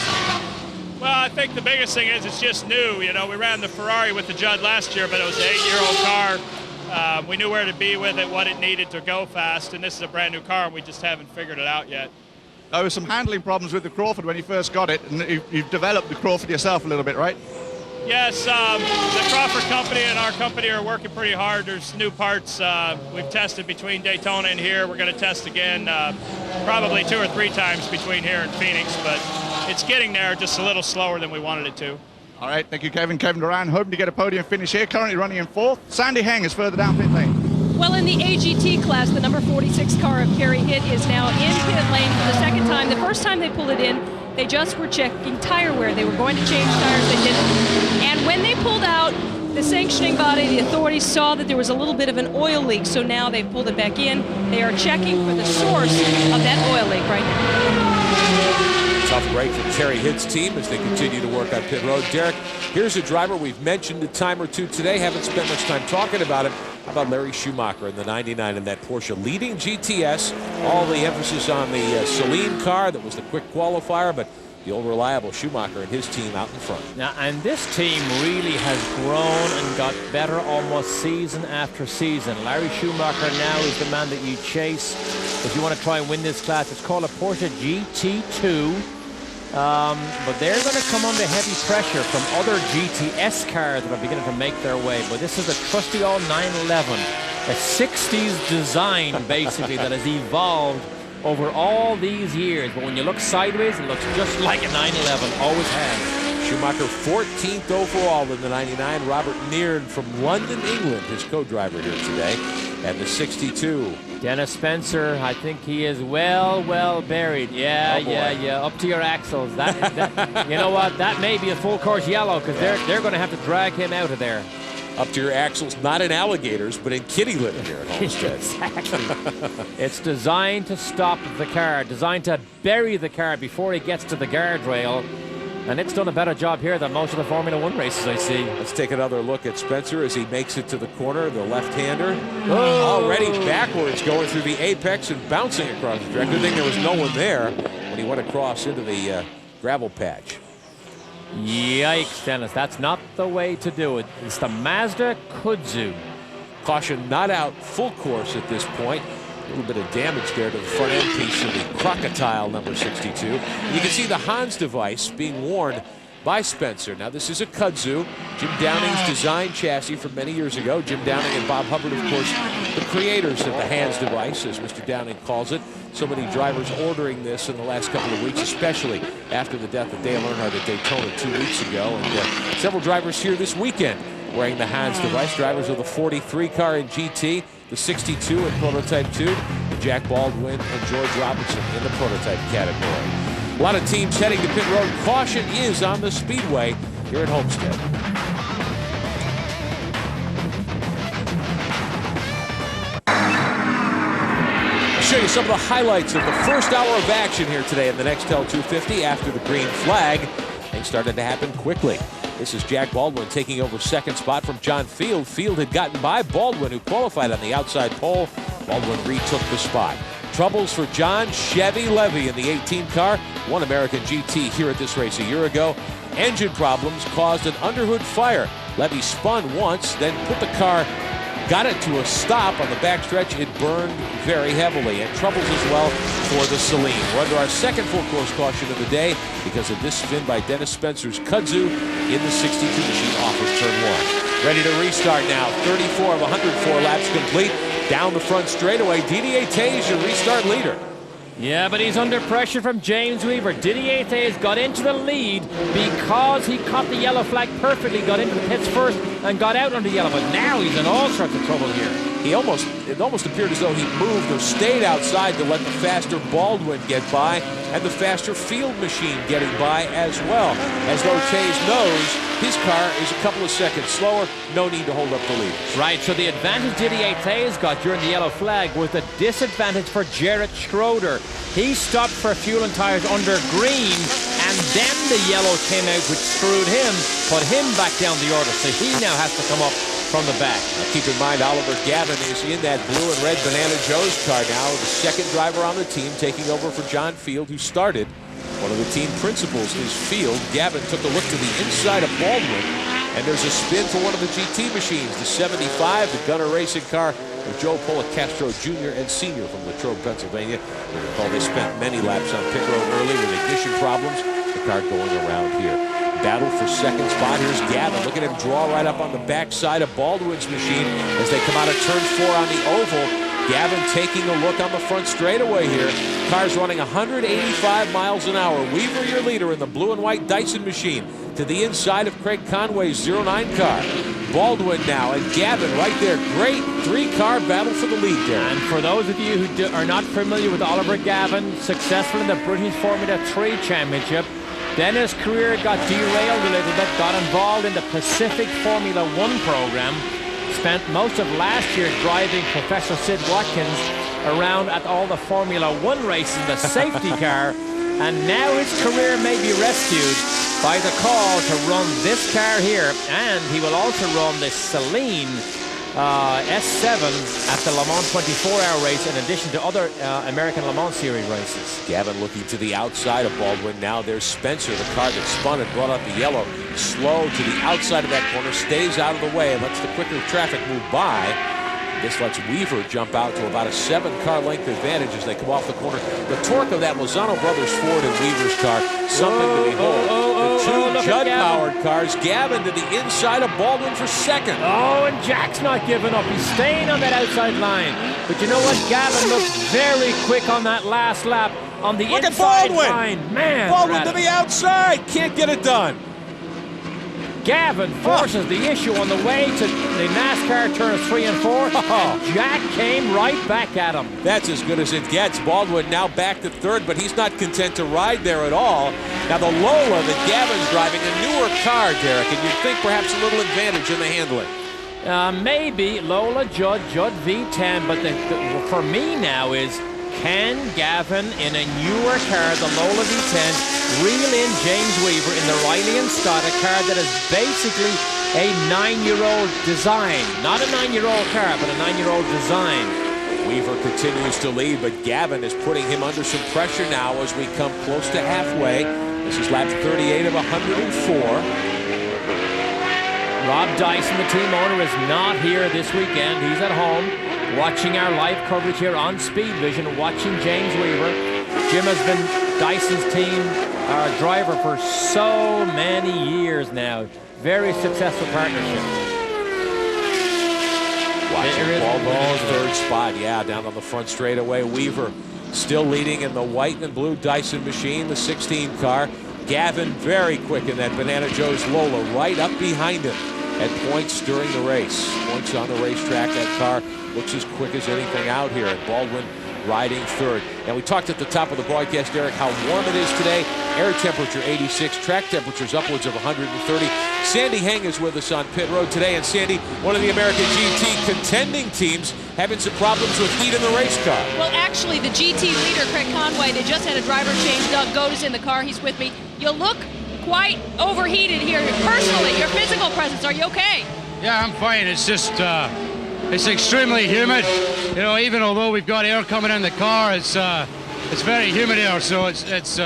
Well, I think the biggest thing is it's just new. You know, we ran the Ferrari with the Judd last year, but it was an 8-year-old car. We knew where to be with it, what it needed to go fast, and this is a brand new car, and we just haven't figured it out yet. There were some handling problems with the Crawford when you first got it, and you've developed the Crawford yourself a little bit, right? Yes, the Crawford company and our company are working pretty hard. There's new parts. We've tested between Daytona and here. We're going to test again probably 2 or 3 times between here and Phoenix, but it's getting there just a little slower than we wanted it to. All right, thank you, Kevin. Kevin Durant, hoping to get a podium finish here, currently running in 4th. Sandy Heng is further down pit lane. Well, in the AGT class, the number 46 car of Kerry Hitt is now in pit lane for the second time. The first time they pulled it in, they just were checking tire wear. They were going to change tires, they didn't. And when they pulled out, the sanctioning body, the authorities saw that there was a little bit of an oil leak, so now they've pulled it back in. They are checking for the source of that oil leak right now. Tough break for Kerry Hitt's team as they continue to work on pit road. Derek, here's a driver we've mentioned a time or two today. Haven't spent much time talking about him. How about Larry Schumacher in the 99 in that Porsche leading GTS? All the emphasis on the Celine car that was the quick qualifier, but the old reliable Schumacher and his team out in front. Now, and this team really has grown and got better almost season after season. Larry Schumacher now is the man that you chase if you want to try and win this class. It's called a Porsche GT2. But they're going to come under heavy pressure from other GTS cars that are beginning to make their way. But this is a trusty old 911, a 60s design basically that has evolved over all these years. But when you look sideways, it looks just like a 911, always has. Schumacher 14th overall in the 99. Robert Neern from London, England, his co-driver here today. And the 62. Dennis Spencer, I think he is well buried. Yeah, up to your axles. That you know what? That may be a full course yellow because they're going to have to drag him out of there. Up to your axles, not in alligators, but in kitty litter here at Homestead. Exactly. It's designed to stop the car, designed to bury the car before he gets to the guardrail. And it's done a better job here than most of the Formula One races I see. Let's take another look at Spencer as he makes it to the corner, the left-hander. Already backwards, going through the apex and bouncing across the track. Good thing there was no one there when he went across into the gravel patch. Yikes, Dennis. That's not the way to do it. It's the Mazda Kudzu. Caution not out full course at this point. A little bit of damage there to the front end piece of the Crocodile number 62. You can see the Hans device being worn by Spencer. Now this is a Kudzu, Jim Downing's design chassis from many years ago. Jim Downing and Bob Hubbard, of course, the creators of the Hans device, as Mr. Downing calls it. So many drivers ordering this in the last couple of weeks, especially after the death of Dale Earnhardt at Daytona 2 weeks ago. And several drivers here this weekend wearing the Hans device. Drivers of the 43 car in GT, the 62 in Prototype 2, Jack Baldwin and George Robinson in the Prototype category. A lot of teams heading to pit road. Caution is on the Speedway here at Homestead. I'll show you some of the highlights of the first hour of action here today in the Nextel 250 after the green flag. Things started to happen quickly. This is Jack Baldwin taking over second spot from John Field. Field had gotten by Baldwin, who qualified on the outside pole. Baldwin retook the spot. Troubles for John Chevy Levy in the 18 car. Won American GT here at this race a year ago. Engine problems caused an underhood fire. Levy spun once, then put the car, got it to a stop on the backstretch. It burned very heavily, and troubles as well for the Celine. We're under our second full course caution of the day because of this spin by Dennis Spencer's Kudzu in the 62 machine off of turn 1. Ready to restart now. 34 of 104 laps complete. Down the front straightaway, Didier Tage, your restart leader. Yeah, but he's under pressure from James Weaver. Didier Theys got into the lead because he caught the yellow flag perfectly, got into the pits first and got out under yellow. But now he's in all sorts of trouble here. It almost appeared as though he moved or stayed outside to let the faster Baldwin get by and the faster Field Machine getting by as well. As though Theys knows his car is a couple of seconds slower, no need to hold up the lead. Right, so the advantage Didier Theys got during the yellow flag was the disadvantage for Jarrett Schroeder. He stopped for fuel and tires under green, and then the yellow came out, which screwed him, put him back down the order, so he now has to come up from the back. Now keep in mind, Oliver Gavin is in that blue and red Banana Joe's car now, the second driver on the team, taking over for John Field, who started. One of the team principals is Field. Gavin took a look to the inside of Baldwin, and there's a spin for one of the GT machines, the 75, the Gunner Racing car of Joe Policastro Jr. and Sr. from Latrobe, Pennsylvania. You recall they spent many laps on pit road early with ignition problems. The car going around here. Battle for second spot. Here's Gavin. Look at him draw right up on the backside of Baldwin's machine as they come out of turn 4 on the oval. Gavin taking a look on the front straightaway here. Car's running 185 miles an hour. Weaver, your leader in the blue and white Dyson machine, to the inside of Craig Conway's 09 car. Baldwin now and Gavin right there. Great three-car battle for the lead there. And for those of you who are not familiar with Oliver Gavin, successful in the British Formula 3 Championship, then his career got derailed a little bit, got involved in the Pacific Formula 1 program, spent most of last year driving Professor Sid Watkins around at all the Formula 1 races, the safety car, and now his career may be rescued by the call to run this car here, and he will also run the Celine S7 at the Le Mans 24-hour race, in addition to other American Le Mans Series races. Gavin looking to the outside of Baldwin. Now there's Spencer, the car that spun and brought up the yellow. Slow to the outside of that corner, stays out of the way, and lets the quicker traffic move by. This lets Weaver jump out to about a 7-car length advantage as they come off the corner. The torque of that Lozano Brothers Ford and Weaver's car, something to behold. The two Judd-powered cars. Gavin to the inside of Baldwin for second. Oh, and Jack's not giving up. He's staying on that outside line. But you know what? Gavin looked very quick on that last lap on the inside line. Man, Baldwin to the outside. Can't get it done. Gavin forces the issue on the way to the NASCAR turns 3 and 4. And Jack came right back at him. That's as good as it gets. Baldwin now back to third, but he's not content to ride there at all. Now the Lola that Gavin's driving, a newer car, Derek, and you'd think perhaps a little advantage in the handling. Maybe Lola, Judd V10, but for me now is, can Gavin in a newer car, the Lola V10, reel in James Weaver in the Riley and Scott, a car that is basically a 9-year-old design? Not a 9-year-old car, but a 9-year-old design. Weaver continues to lead, but Gavin is putting him under some pressure now as we come close to halfway. This is lap 38 of 104. Rob Dyson, the team owner, is not here this weekend. He's at home watching our live coverage here on Speed Vision, watching James Weaver. Jim has been Dyson's team driver for so many years now. Very successful partnership. Watching Baldwin's third spot, yeah, down on the front straightaway. Weaver still leading in the white and blue Dyson machine, the 16 car. Gavin very quick in that Banana Joe's Lola, right up behind him at points during the race. Points on the racetrack, that car looks as quick as anything out here, and Baldwin riding third. And we talked at the top of the broadcast, Eric, how warm it is today. Air temperature 86, track temperatures upwards of 130. Sandy Heng is with us on pit road today, and Sandy, one of the American GT contending teams, having some problems with heat in the race car. Well, actually, the GT leader, Craig Conway, they just had a driver change. Doug Godes in the car. He's with me. You look quite overheated here. Personally, your physical presence, are you okay? Yeah, I'm fine. It's just, it's extremely humid. You know, even although we've got air coming in the car, it's very humid here, so it's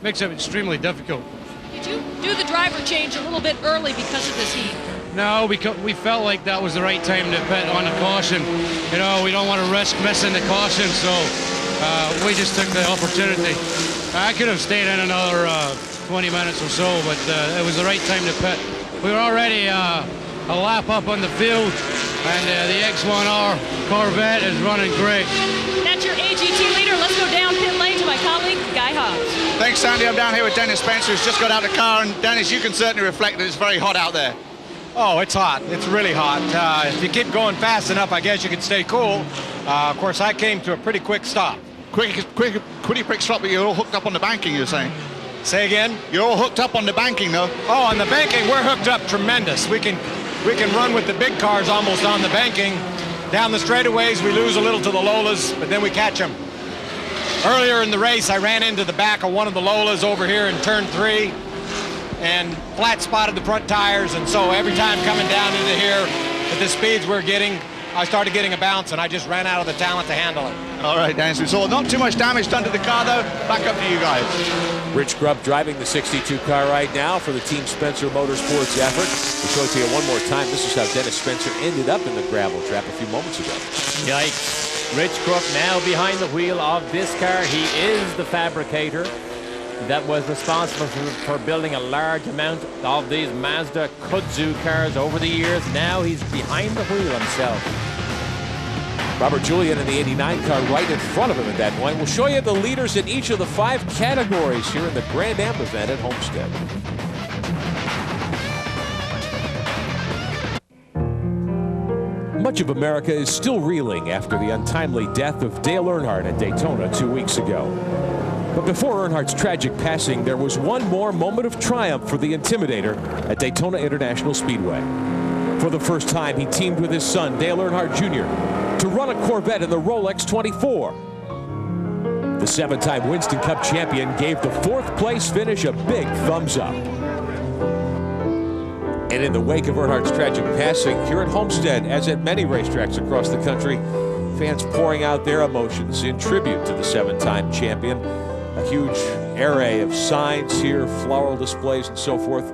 makes it extremely difficult. Did you do the driver change a little bit early because of this heat? No, we felt like that was the right time to pit on the caution. You know, we don't want to risk missing the caution, so we just took the opportunity. I could have stayed in another 20 minutes or so, but it was the right time to pit. We were already a lap up on the field, and the X1R Corvette is running great. That's your AGT leader. Let's go down pit Thanks, Sandy. I'm down here with Dennis Spencer, who's just got out of the car. And Dennis, you can certainly reflect that it's very hot out there. Oh, it's hot. It's really hot. If you keep going fast enough, I guess you can stay cool. Of course, I came to a pretty quick stop. Pretty quick stop, but you're all hooked up on the banking, you're saying? Say again? You're all hooked up on the banking, though. Oh, on the banking, we're hooked up tremendous. We can run with the big cars almost on the banking. Down the straightaways, we lose a little to the Lolas, but then we catch them. Earlier in the race, I ran into the back of one of the Lolas over here in turn 3 and flat spotted the front tires, and so every time coming down into here at the speeds we're getting, I started getting a bounce, and I just ran out of the talent to handle it. All right, Dennis, we saw not too much damage done to the car, though. Back up to you guys. Rich Grubb driving the 62 car right now for the Team Spencer Motorsports effort. We'll show it to you one more time. This is how Dennis Spencer ended up in the gravel trap a few moments ago. Yikes. Rich Grubb now behind the wheel of this car. He is the fabricator that was responsible for building a large amount of these Mazda kudzu cars over the years. Now he's behind the wheel himself. Robert Julian in the 89 car right in front of him at that point. We'll show you the leaders in each of the 5 categories here in the Grand Am event at Homestead. Much of America is still reeling after the untimely death of Dale Earnhardt at Daytona 2 weeks ago. But before Earnhardt's tragic passing, there was one more moment of triumph for the Intimidator at Daytona International Speedway. For the first time, he teamed with his son, Dale Earnhardt Jr., to run a Corvette in the Rolex 24. The 7-time Winston Cup champion gave the 4th place finish a big thumbs up. And in the wake of Earnhardt's tragic passing here at Homestead, as at many racetracks across the country, fans pouring out their emotions in tribute to the 7-time champion. A huge array of signs here, floral displays and so forth.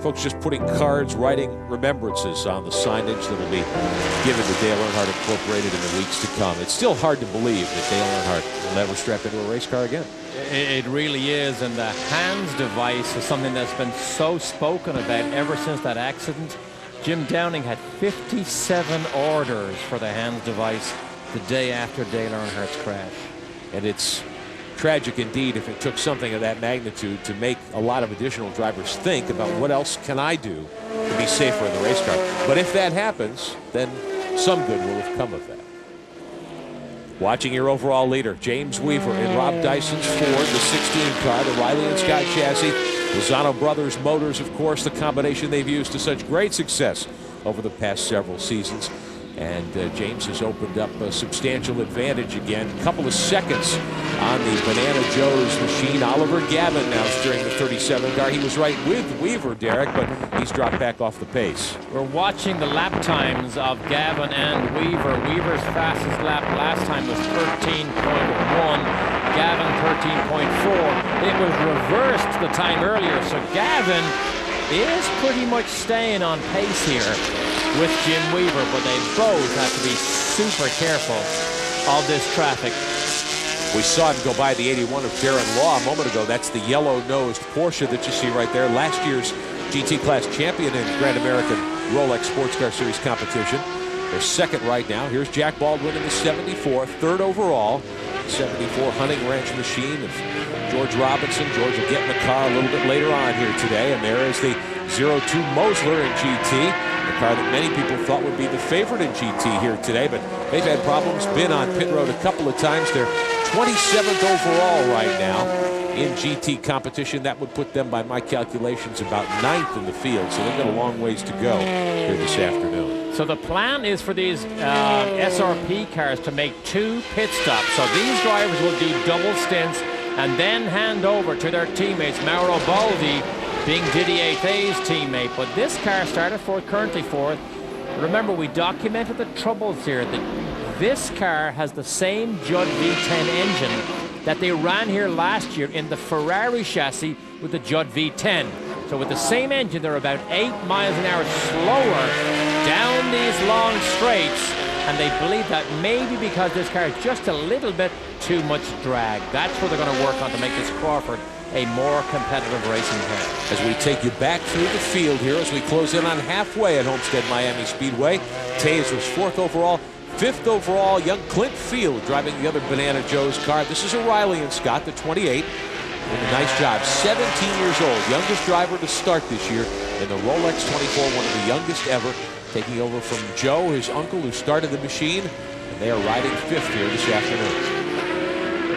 Folks just putting cards, writing remembrances on the signage that will be given to Dale Earnhardt Incorporated in the weeks to come. It's still hard to believe that Dale Earnhardt will never strap into a race car again. It really is, and the hands device is something that's been so spoken about ever since that accident. Jim Downing had 57 orders for the hands device the day after Dale Earnhardt's crash. And it's tragic indeed if it took something of that magnitude to make a lot of additional drivers think about what else can I do to be safer in the race car. But if that happens, then some good will have come of that. Watching your overall leader, James Weaver in Rob Dyson's Ford, the 16 car, the Riley and Scott chassis. Lozano Brothers Motors, of course, the combination they've used to such great success over the past several seasons. And James has opened up a substantial advantage again. A couple of seconds on the Banana Joe's machine. Oliver Gavin now steering the 37 car. He was right with Weaver, Derek, but he's dropped back off the pace. We're watching the lap times of Gavin and Weaver. Weaver's fastest lap last time was 13.1. Gavin 13.4. It was reversed the time earlier, so Gavin is pretty much staying on pace here with Jim Weaver, but they both have to be super careful of this traffic. We saw him go by the 81 of Darren Law a moment ago. That's the yellow-nosed Porsche that you see right there. Last year's GT Class champion in Grand American Rolex Sports Car Series competition. They're second right now. Here's Jack Baldwin in the 74, 3rd overall. 74 hunting wrench machine of George Robinson. George will get in the car a little bit later on here today. And there is the 02 Mosler in GT. The car that many people thought would be the favorite in GT here today, but they've had problems, been on pit road a couple of times. They're 27th overall right now in GT competition. That would put them, by my calculations, about 9th in the field, so they've got a long ways to go here this afternoon. So the plan is for these SRP cars to make 2 pit stops. So these drivers will do double stints and then hand over to their teammates. Mauro Baldi being Didier Thay's teammate, but this car started fourth, currently 4th. Remember, we documented the troubles here. That this car has the same Judd V10 engine that they ran here last year in the Ferrari chassis with the Judd V10. So with the same engine, they're about 8 miles an hour slower down these long straights, and they believe that maybe because this car is just a little bit too much drag. That's what they're going to work on to make this Crawford a more competitive racing car. As we take you back through the field here, as we close in on halfway at Homestead Miami Speedway, Taves was 4th overall. 5th overall, young Clint Field driving the other Banana Joe's car. This is a Riley and Scott, the 28. Did a nice job. 17 years old, youngest driver to start this year in the Rolex 24, one of the youngest ever, taking over from Joe, his uncle, who started the machine, and they are riding 5th here this afternoon.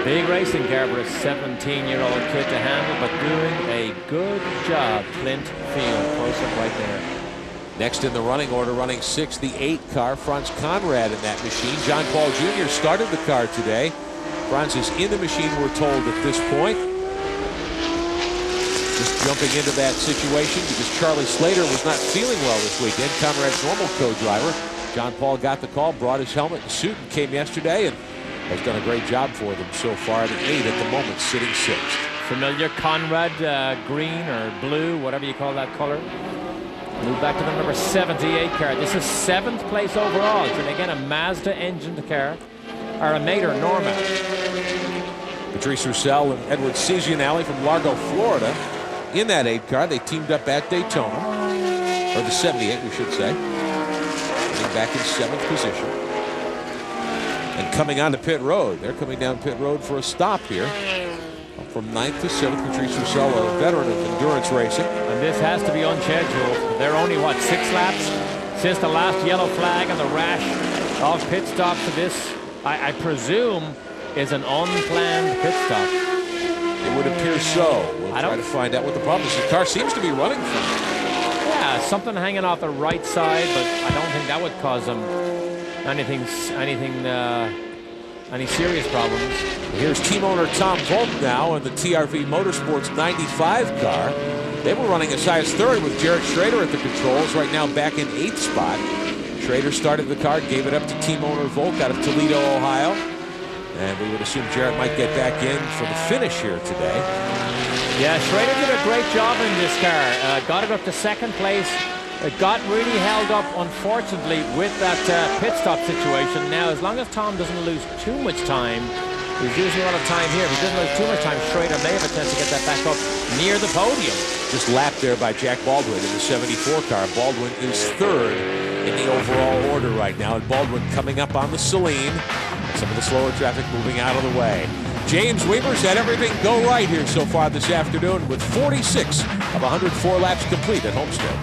Big racing car for a 17-year-old kid to handle, but doing a good job. Clint Field, close up right there. Next in the running order, running 6th, the 8 car, Franz Conrad in that machine. John Paul Jr. started the car today. Franz is in the machine, we're told, at this point. Just jumping into that situation because Charlie Slater was not feeling well this weekend. Conrad's normal co-driver. John Paul got the call, brought his helmet and suit, and came yesterday and has done a great job for them so far. The 8 at the moment, sitting 6th. Familiar Conrad, green or blue, whatever you call that color. Move back to the number 78 car. This is 7th place overall. And again, a Mazda engined car, or a Mater Norma. Patrice Roussel and Edward Cizianelli from Largo, Florida. In that 8 car, they teamed up at Daytona, or the 78, we should say. Getting back in 7th position. And coming onto pit road. They're coming down pit road for a stop here. From 9th to 7th, Patrice Roussel, a veteran of endurance racing. And this has to be unscheduled. They're only, what, 6 laps since the last yellow flag and the rash of pit stops to this, I presume, is an unplanned pit stop. It would appear so. We'll try to find out what the problem is. The car seems to be running fine. Yeah, something hanging off the right side, but I don't think that would cause them any serious problems. Here's team owner Tom Volk now in the TRV Motorsports 95 car. They were running as high as 3rd with Jared Schrader at the controls. Right now back in 8th spot. Schrader started the car, gave it up to team owner Volk out of Toledo, Ohio. And we would assume Jarrett might get back in for the finish here today. Yeah, Schrader did a great job in this car. Got it up to 2nd place. It got really held up, unfortunately, with that pit stop situation. Now, as long as Tom doesn't lose too much time, he's losing a lot of time here. If he doesn't lose too much time, Schrader may have a chance to get that back up near the podium. Just lapped there by Jack Baldwin in the 74 car. Baldwin is 3rd in the overall order right now. And Baldwin coming up on the Saline. Some of the slower traffic moving out of the way. James Weaver's had everything go right here so far this afternoon with 46 of 104 laps complete at Homestead.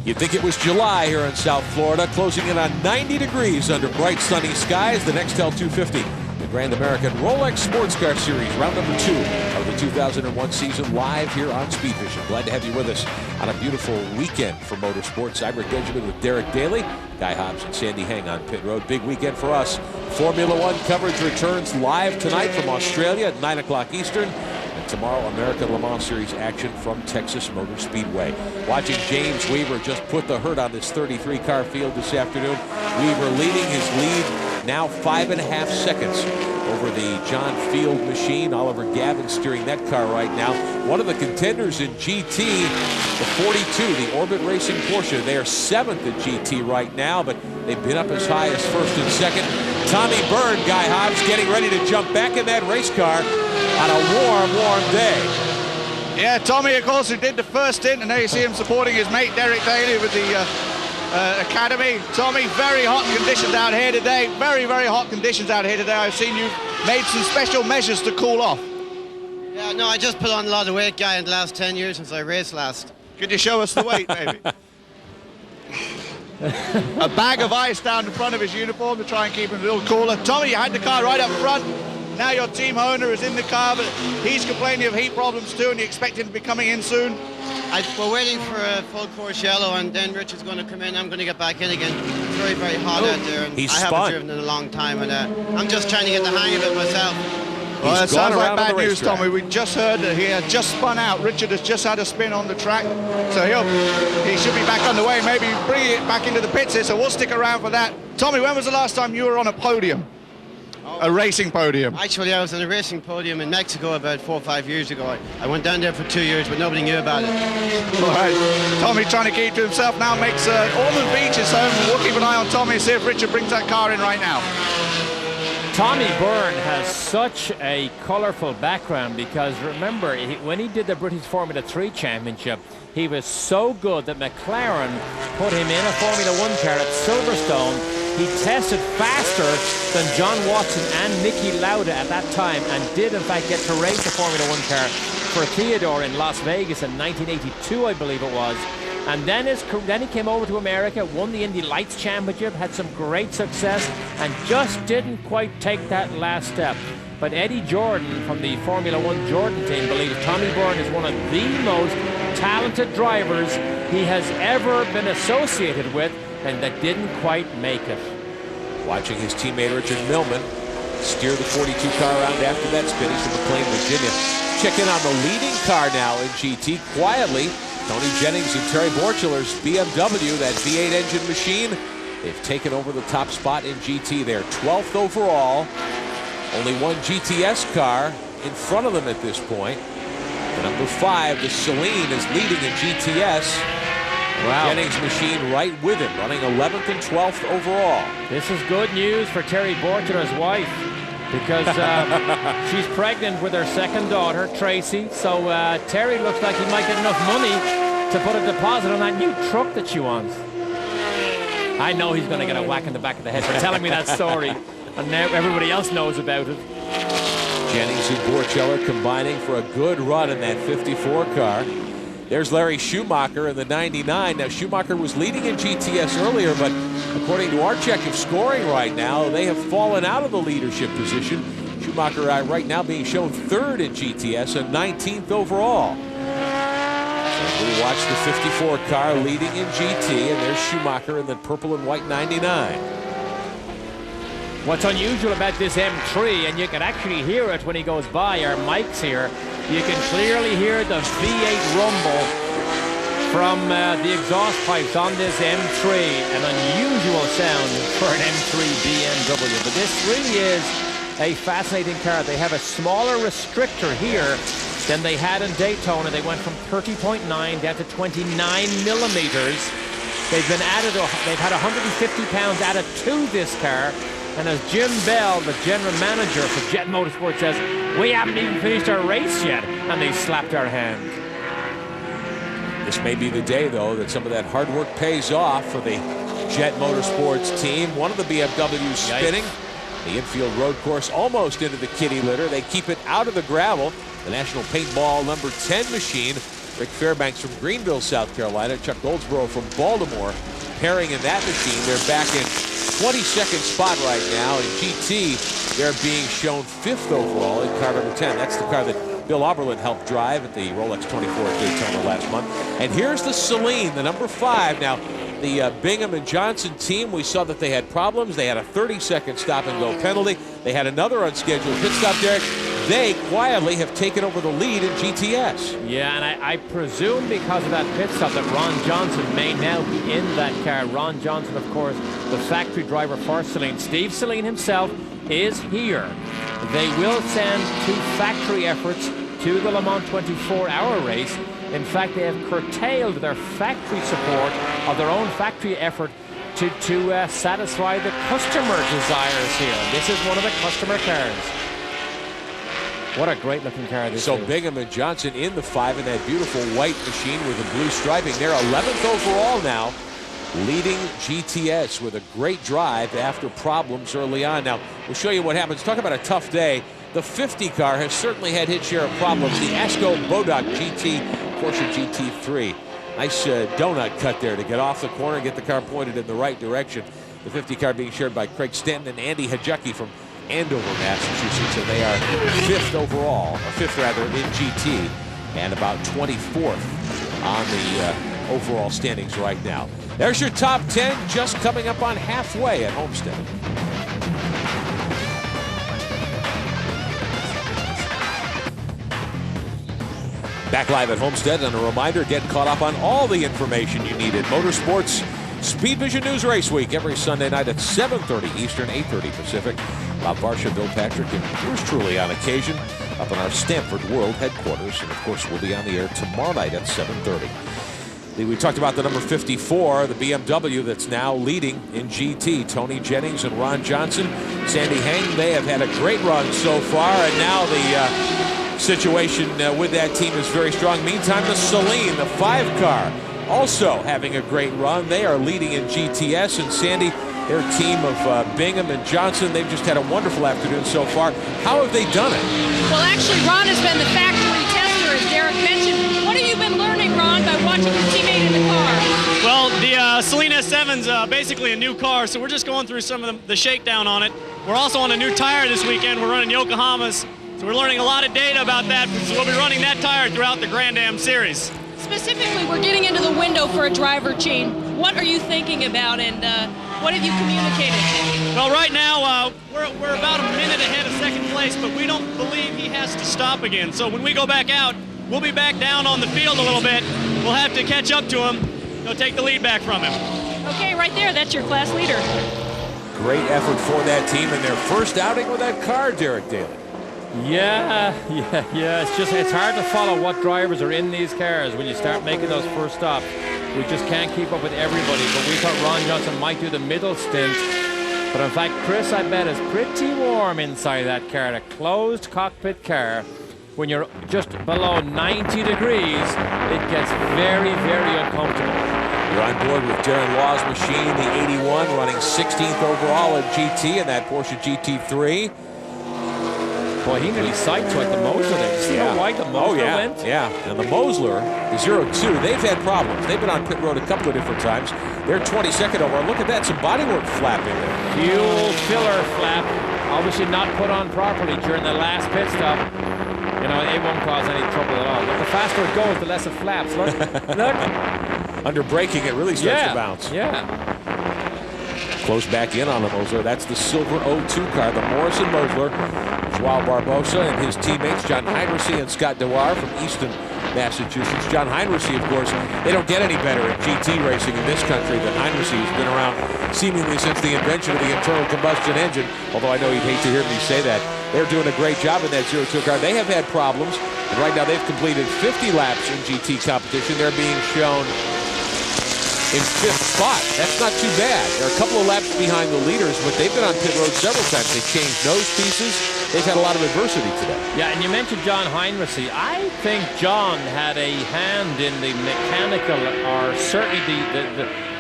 You'd think it was July here in South Florida, closing in on 90 degrees under bright sunny skies. The Nextel 250, the Grand American Rolex Sports Car Series, round number 2 of the 2001 season, live here on Speed Vision. Glad to have you with us on a beautiful weekend for motorsports. I'm Rick Benjamin with Derek Daly, Guy Hobbs and Sandy Heng on pit road. Big weekend for us. Formula One coverage returns live tonight from Australia at 9 o'clock Eastern. And tomorrow, American Le Mans Series action from Texas Motor Speedway. Watching James Weaver just put the hurt on this 33-car field this afternoon. Weaver leading his lead now 5.5 seconds over the John Field machine. Oliver Gavin steering that car right now. One of the contenders in GT, the 42, the Orbit Racing Porsche. They are 7th at GT right now, but they've been up as high as 1st and 2nd. Tommy Byrne, Guy Hobbs, getting ready to jump back in that race car on a warm day. Yeah, Tommy, of course, who did the first stint, and now you see him supporting his mate Derek Daly with the Academy. Tommy, very hot conditions out here today. Very, very hot conditions out here today. I've seen you made some special measures to cool off. Yeah, no, I just put on a lot of weight, Guy, in the last 10 years since I raced last. Could you show us the weight, maybe? A bag of ice down the front of his uniform to try and keep him a little cooler. Tommy, you had the car right up front. Now your team owner is in the car, but he's complaining of heat problems too, and you expect him to be coming in soon? We're waiting for a full course yellow, and then Rich is going to come in. I'm going to get back in again. It's very, very hot out there, and I haven't driven in a long time, and I'm just trying to get the hang of it myself. Well, that sounds like bad news, Tommy. We just heard that he had just spun out. Richard has just had a spin on the track, so he should be back on the way. Maybe bring it back into the pits here, so we'll stick around for that. Tommy, when was the last time you were on a podium? A racing podium? Actually, I was on a racing podium in Mexico about 4 or 5 years ago. I went down there for 2 years, but nobody knew about it. All right. Tommy trying to keep to himself now, makes Ormond Beach his home. We'll keep an eye on Tommy and see if Richard brings that car in right now. Tommy Byrne has such a colourful background because remember, when he did the British Formula 3 Championship, he was so good that McLaren put him in a Formula 1 car at Silverstone. He tested faster than John Watson and Nicky Lauda at that time, and did in fact get to race the Formula One car for Theodore in Las Vegas in 1982, I believe it was. And then he came over to America, won the Indy Lights Championship, had some great success, and just didn't quite take that last step. But Eddie Jordan from the Formula One Jordan team believes Tommy Byrne is one of the most talented drivers he has ever been associated with, and that didn't quite make it. Watching his teammate Richard Millman steer the 42 car around after that finish in McLean, Virginia. Check in on the leading car now in GT quietly. Tony Jennings and Terry Borchler's BMW, that V8 engine machine. They've taken over the top spot in GT. They're 12th overall. Only one GTS car in front of them at this point. The number 5, the Celine, is leading in GTS. Wow. Jennings machine right with him, running 11th and 12th overall. This is good news for Terry Borchler's wife, because she's pregnant with her second daughter, Tracy. So Terry looks like he might get enough money to put a deposit on that new truck that she wants. I know he's going to get a whack in the back of the head for telling me that story, and now everybody else knows about it. Jennings and Borchler combining for a good run in that 54 car. There's Larry Schumacher in the 99. Now, Schumacher was leading in GTS earlier, but according to our check of scoring right now, they have fallen out of the leadership position. Schumacher right now being shown 3rd in GTS and 19th overall. So we watch the 54 car leading in GT, and there's Schumacher in the purple and white 99. What's unusual about this M3, and you can actually hear it when he goes by, our mics here, you can clearly hear the V8 rumble from the exhaust pipes on this M3. An unusual sound for an M3 BMW, but this really is a fascinating car. They have a smaller restrictor here than they had in Daytona. They went from 30.9 down to 29 millimeters. They've had 150 pounds added to this car. And as Jim Bell, the general manager for Jet Motorsport, says, we haven't even finished our race yet, and they slapped our hand. This may be the day, though, that some of that hard work pays off for the Jet Motorsports team. One of the BMWs spinning. The infield road course almost into the kitty litter. They keep it out of the gravel. The National Paintball number 10 machine. Rick Fairbanks from Greenville, South Carolina. Chuck Goldsboro from Baltimore. Pairing in that machine. They're back in 22nd spot right now. In GT, they're being shown 5th overall in car number 10. That's the car that Bill Auberland helped drive at the Rolex 24 at Daytona last month. And here's the Celine, the number 5. Now, the Bingham and Johnson team, we saw that they had problems. They had a 30-second stop-and-go penalty. They had another unscheduled pit stop, Derek. They quietly have taken over the lead in GTS. Yeah, and I presume because of that pit stop that Ron Johnson may now be in that car. Ron Johnson, of course, the factory driver for Celine. Steve Celine himself is here. They will send 2 factory efforts to the Le Mans 24-hour race. In fact, they have curtailed their factory support of their own factory effort to satisfy the customer desires here. This is one of the customer cars. What a great looking car this is. So Bingham and Johnson in the 5 in that beautiful white machine with the blue striping. They're 11th overall now, leading GTS with a great drive after problems early on. Now, we'll show you what happens. Talk about a tough day. The 50 car has certainly had its share of problems. The Asco Bodoc GT Porsche GT3. Nice donut cut there to get off the corner and get the car pointed in the right direction. The 50 car being shared by Craig Stanton and Andy Hajecki from Andover, Massachusetts, and they are 5th overall, or 5th rather, in GT, and about 24th on the overall standings right now. There's your top 10, just coming up on halfway at Homestead. Back live at Homestead, and a reminder, get caught up on all the information you need in motorsports. Speed Vision News Race Week every Sunday night at 7:30 Eastern, 8:30 Pacific. Bob Varsha, Bill Patrick, and yours truly on occasion up in our Stanford World headquarters. And of course, we'll be on the air tomorrow night at 7:30. We talked about the number 54, the BMW that's now leading in GT. Tony Jennings and Ron Johnson. Sandy Heng, they have had a great run so far, and now the situation with that team is very strong. Meantime, the Celine, the 5 car, also having a great run. They are leading in GTS, and Sandy, their team of Bingham and Johnson. They've just had a wonderful afternoon so far. How have they done it? Well, actually, Ron has been the factory tester, as Derek mentioned. What have you been learning, Ron, by watching your teammate in the car? Well, the Celine S7's basically a new car, so we're just going through some of the shakedown on it. We're also on a new tire this weekend. We're running Yokohamas, so we're learning a lot of data about that. So we'll be running that tire throughout the Grand Am series. Specifically, we're getting into the window for a driver change. What are you thinking about, and what have you communicated? Well, right now, we're about a minute ahead of second place, but we don't believe he has to stop again. So when we go back out, we'll be back down on the field a little bit. We'll have to catch up to him. He'll take the lead back from him. Okay, right there, that's your class leader. Great effort for that team in their first outing with that car, Derek Daly. Yeah. It's hard to follow what drivers are in these cars when you start making those first stops. We just can't keep up with everybody, but we thought Ron Johnson might do the middle stint. But in fact, Chris, I bet, is pretty warm inside that car, a closed cockpit car. When you're just below 90 degrees, it gets very, very uncomfortable. You're on board with Darren Law's machine, the 81, running 16th overall at GT in that Porsche GT3. Boy, he nearly sideswiped the Mosler there. Did you see how wide the Mosler went? Yeah, and the Mosler, the 02, they've had problems. They've been on pit road a couple of different times. They're 22nd over. Look at that, some bodywork flapping there. Fuel filler flap, obviously not put on properly during the last pit stop. You know, it won't cause any trouble at all. But the faster it goes, the less it flaps. Look, look. Under braking, it really starts to bounce. Yeah. Close back in on the Mosler. That's the silver 02 car, the Morrison Mosler. Joao Barbosa and his teammates, John Heinrichsey and Scott Dewar from Easton, Massachusetts. John Heinrichsey, of course, they don't get any better at GT racing in this country than Heinrichsey, who's been around seemingly since the invention of the internal combustion engine, although I know you'd hate to hear me say that. They're doing a great job in that 02 car. They have had problems, and right now they've completed 50 laps in GT competition. They're being shown in 5th spot. That's not too bad. They're a couple of laps behind the leaders, but they've been on pit road several times. They changed nose pieces. They've had a lot of adversity today. Yeah, and you mentioned John Heinrichsey. I think John had a hand in the mechanical, or certainly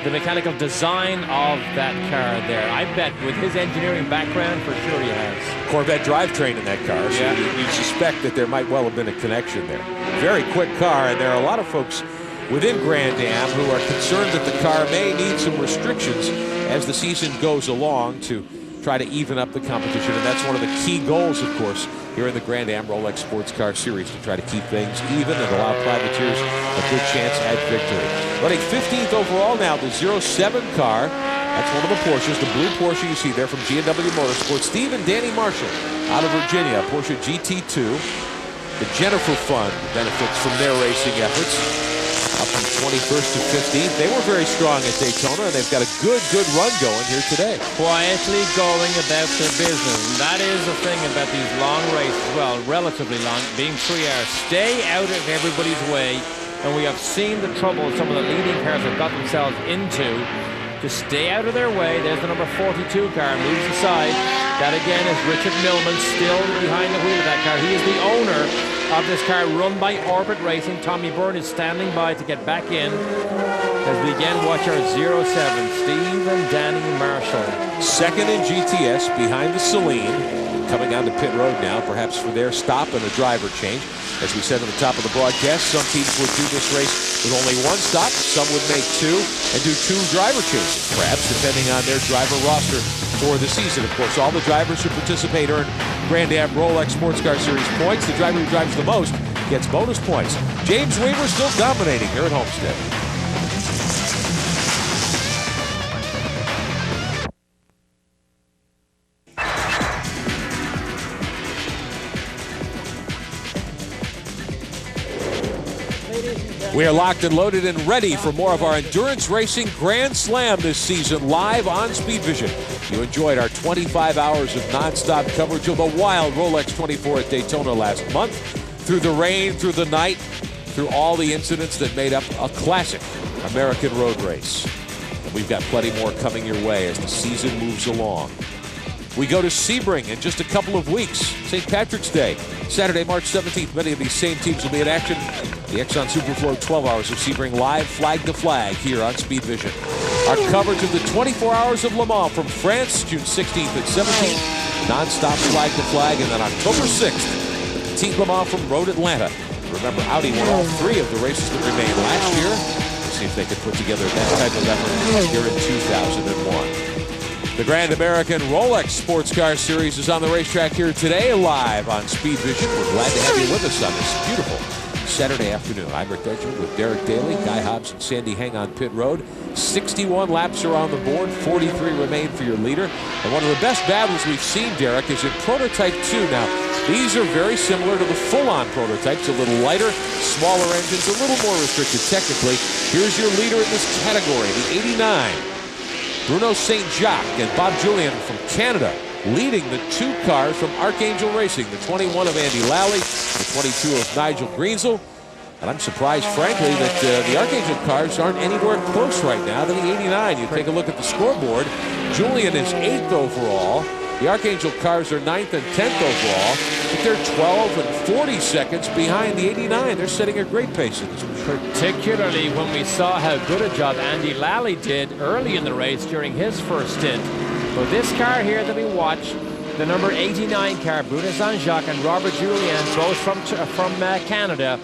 the mechanical design of that car there. I bet with his engineering background, for sure he has. Corvette drivetrain in that car, so you suspect that there might well have been a connection there. Very quick car, and there are a lot of folks within Grand Am who are concerned that the car may need some restrictions as the season goes along to try to even up the competition. And that's one of the key goals, of course, here in the Grand Am Rolex Sports Car Series, to try to keep things even and allow privateers a good chance at victory. Running 15th overall now, the 07 car. That's one of the Porsches, the blue Porsche you see there from G&W Motorsports. Steve and Danny Marshall out of Virginia, Porsche GT2. The Jennifer Fund benefits from their racing efforts. Up from 21st to 15th. They were very strong at Daytona, and they've got a good run going here today. Quietly going about their business. And that is the thing about these long races, well, relatively long, being 3 hours. Stay out of everybody's way, and we have seen the trouble some of the leading cars have got themselves into. Just stay out of their way. There's the number 42 car, moves aside. That again is Richard Millman, still behind the wheel of that car. He is the owner of this car, run by Orbit Racing. Tommy Byrne is standing by to get back in as we again watch our 07, Steve and Danny Marshall. Second in GTS behind the Celine, coming on to pit road now, perhaps for their stop and a driver change. As we said at the top of the broadcast, some teams would do this race with only one stop, some would make two and do 2 driver changes, perhaps depending on their driver roster for the season. Of course, all the drivers who participate earn Grand Am Rolex Sports Car Series points. The driver who drives the most gets bonus points. James Weaver still dominating here at Homestead. We are locked and loaded and ready for more of our endurance racing Grand Slam this season, live on Speed Vision. You enjoyed our 25 hours of nonstop coverage of the wild Rolex 24 at Daytona last month. Through the rain, through the night, through all the incidents that made up a classic American road race. And we've got plenty more coming your way as the season moves along. We go to Sebring in just a couple of weeks. St. Patrick's Day, Saturday, March 17th. Many of these same teams will be in action. The Exxon Superflow 12 Hours of Sebring live flag to flag here on Speed Vision. Our coverage of the 24 Hours of Le Mans from France, June 16th and 17th, non-stop flag to flag, and then October 6th, the Petit Le Mans from Road Atlanta. Remember, Audi won all 3 of the races that remained last year. Let's see if they could put together that type of effort here in 2001. The Grand American Rolex Sports Car Series is on the racetrack here today, live on Speed Vision. We're glad to have you with us on this beautiful Saturday afternoon. I'm Rick Edgman with Derek Daly, Guy Hobbs, and Sandy Heng on pit road. 61 laps are on the board, 43 remain for your leader. And one of the best battles we've seen, Derek, is in Prototype 2. Now, these are very similar to the full-on prototypes, a little lighter, smaller engines, a little more restricted technically. Here's your leader in this category, the 89. Bruno St. Jacques and Bob Julien from Canada, leading the 2 cars from Archangel Racing, the 21 of Andy Lally, the 22 of Nigel Greensel. And I'm surprised, frankly, that the Archangel cars aren't anywhere close right now to the 89. You take a look at the scoreboard. Julien is 8th overall. The Archangel cars are 9th and 10th overall, but they're 12 and 40 seconds behind the 89. They're setting a great pace in this race. Particularly when we saw how good a job Andy Lally did early in the race during his first stint. So this car here that we watch, the number 89 car, Bruno St. Jacques and Robert Julien, both from Canada.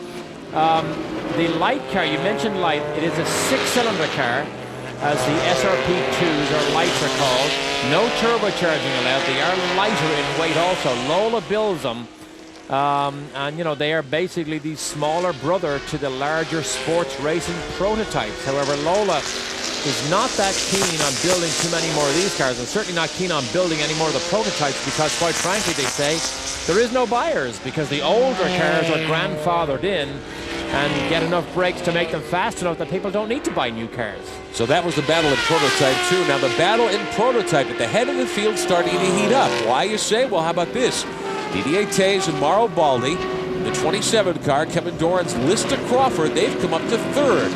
The light car, you mentioned light, it is a 6-cylinder car, as the SRP2s or lights are called. No turbocharging allowed. They are lighter in weight also. Lola builds them. And, you know, they are basically the smaller brother to the larger sports racing prototypes. However, Lola is not that keen on building too many more of these cars, and certainly not keen on building any more of the prototypes because, quite frankly, they say there is no buyers because the older cars are grandfathered in and get enough brakes to make them fast enough that people don't need to buy new cars. So that was the battle in Prototype 2. Now the battle in Prototype at the head of the field starting to heat up. Why, you say? Well, how about this? Didier Tays and Mauro Baldi, the 27 car, Kevin Doran's Lista Crawford, they've come up to 3rd.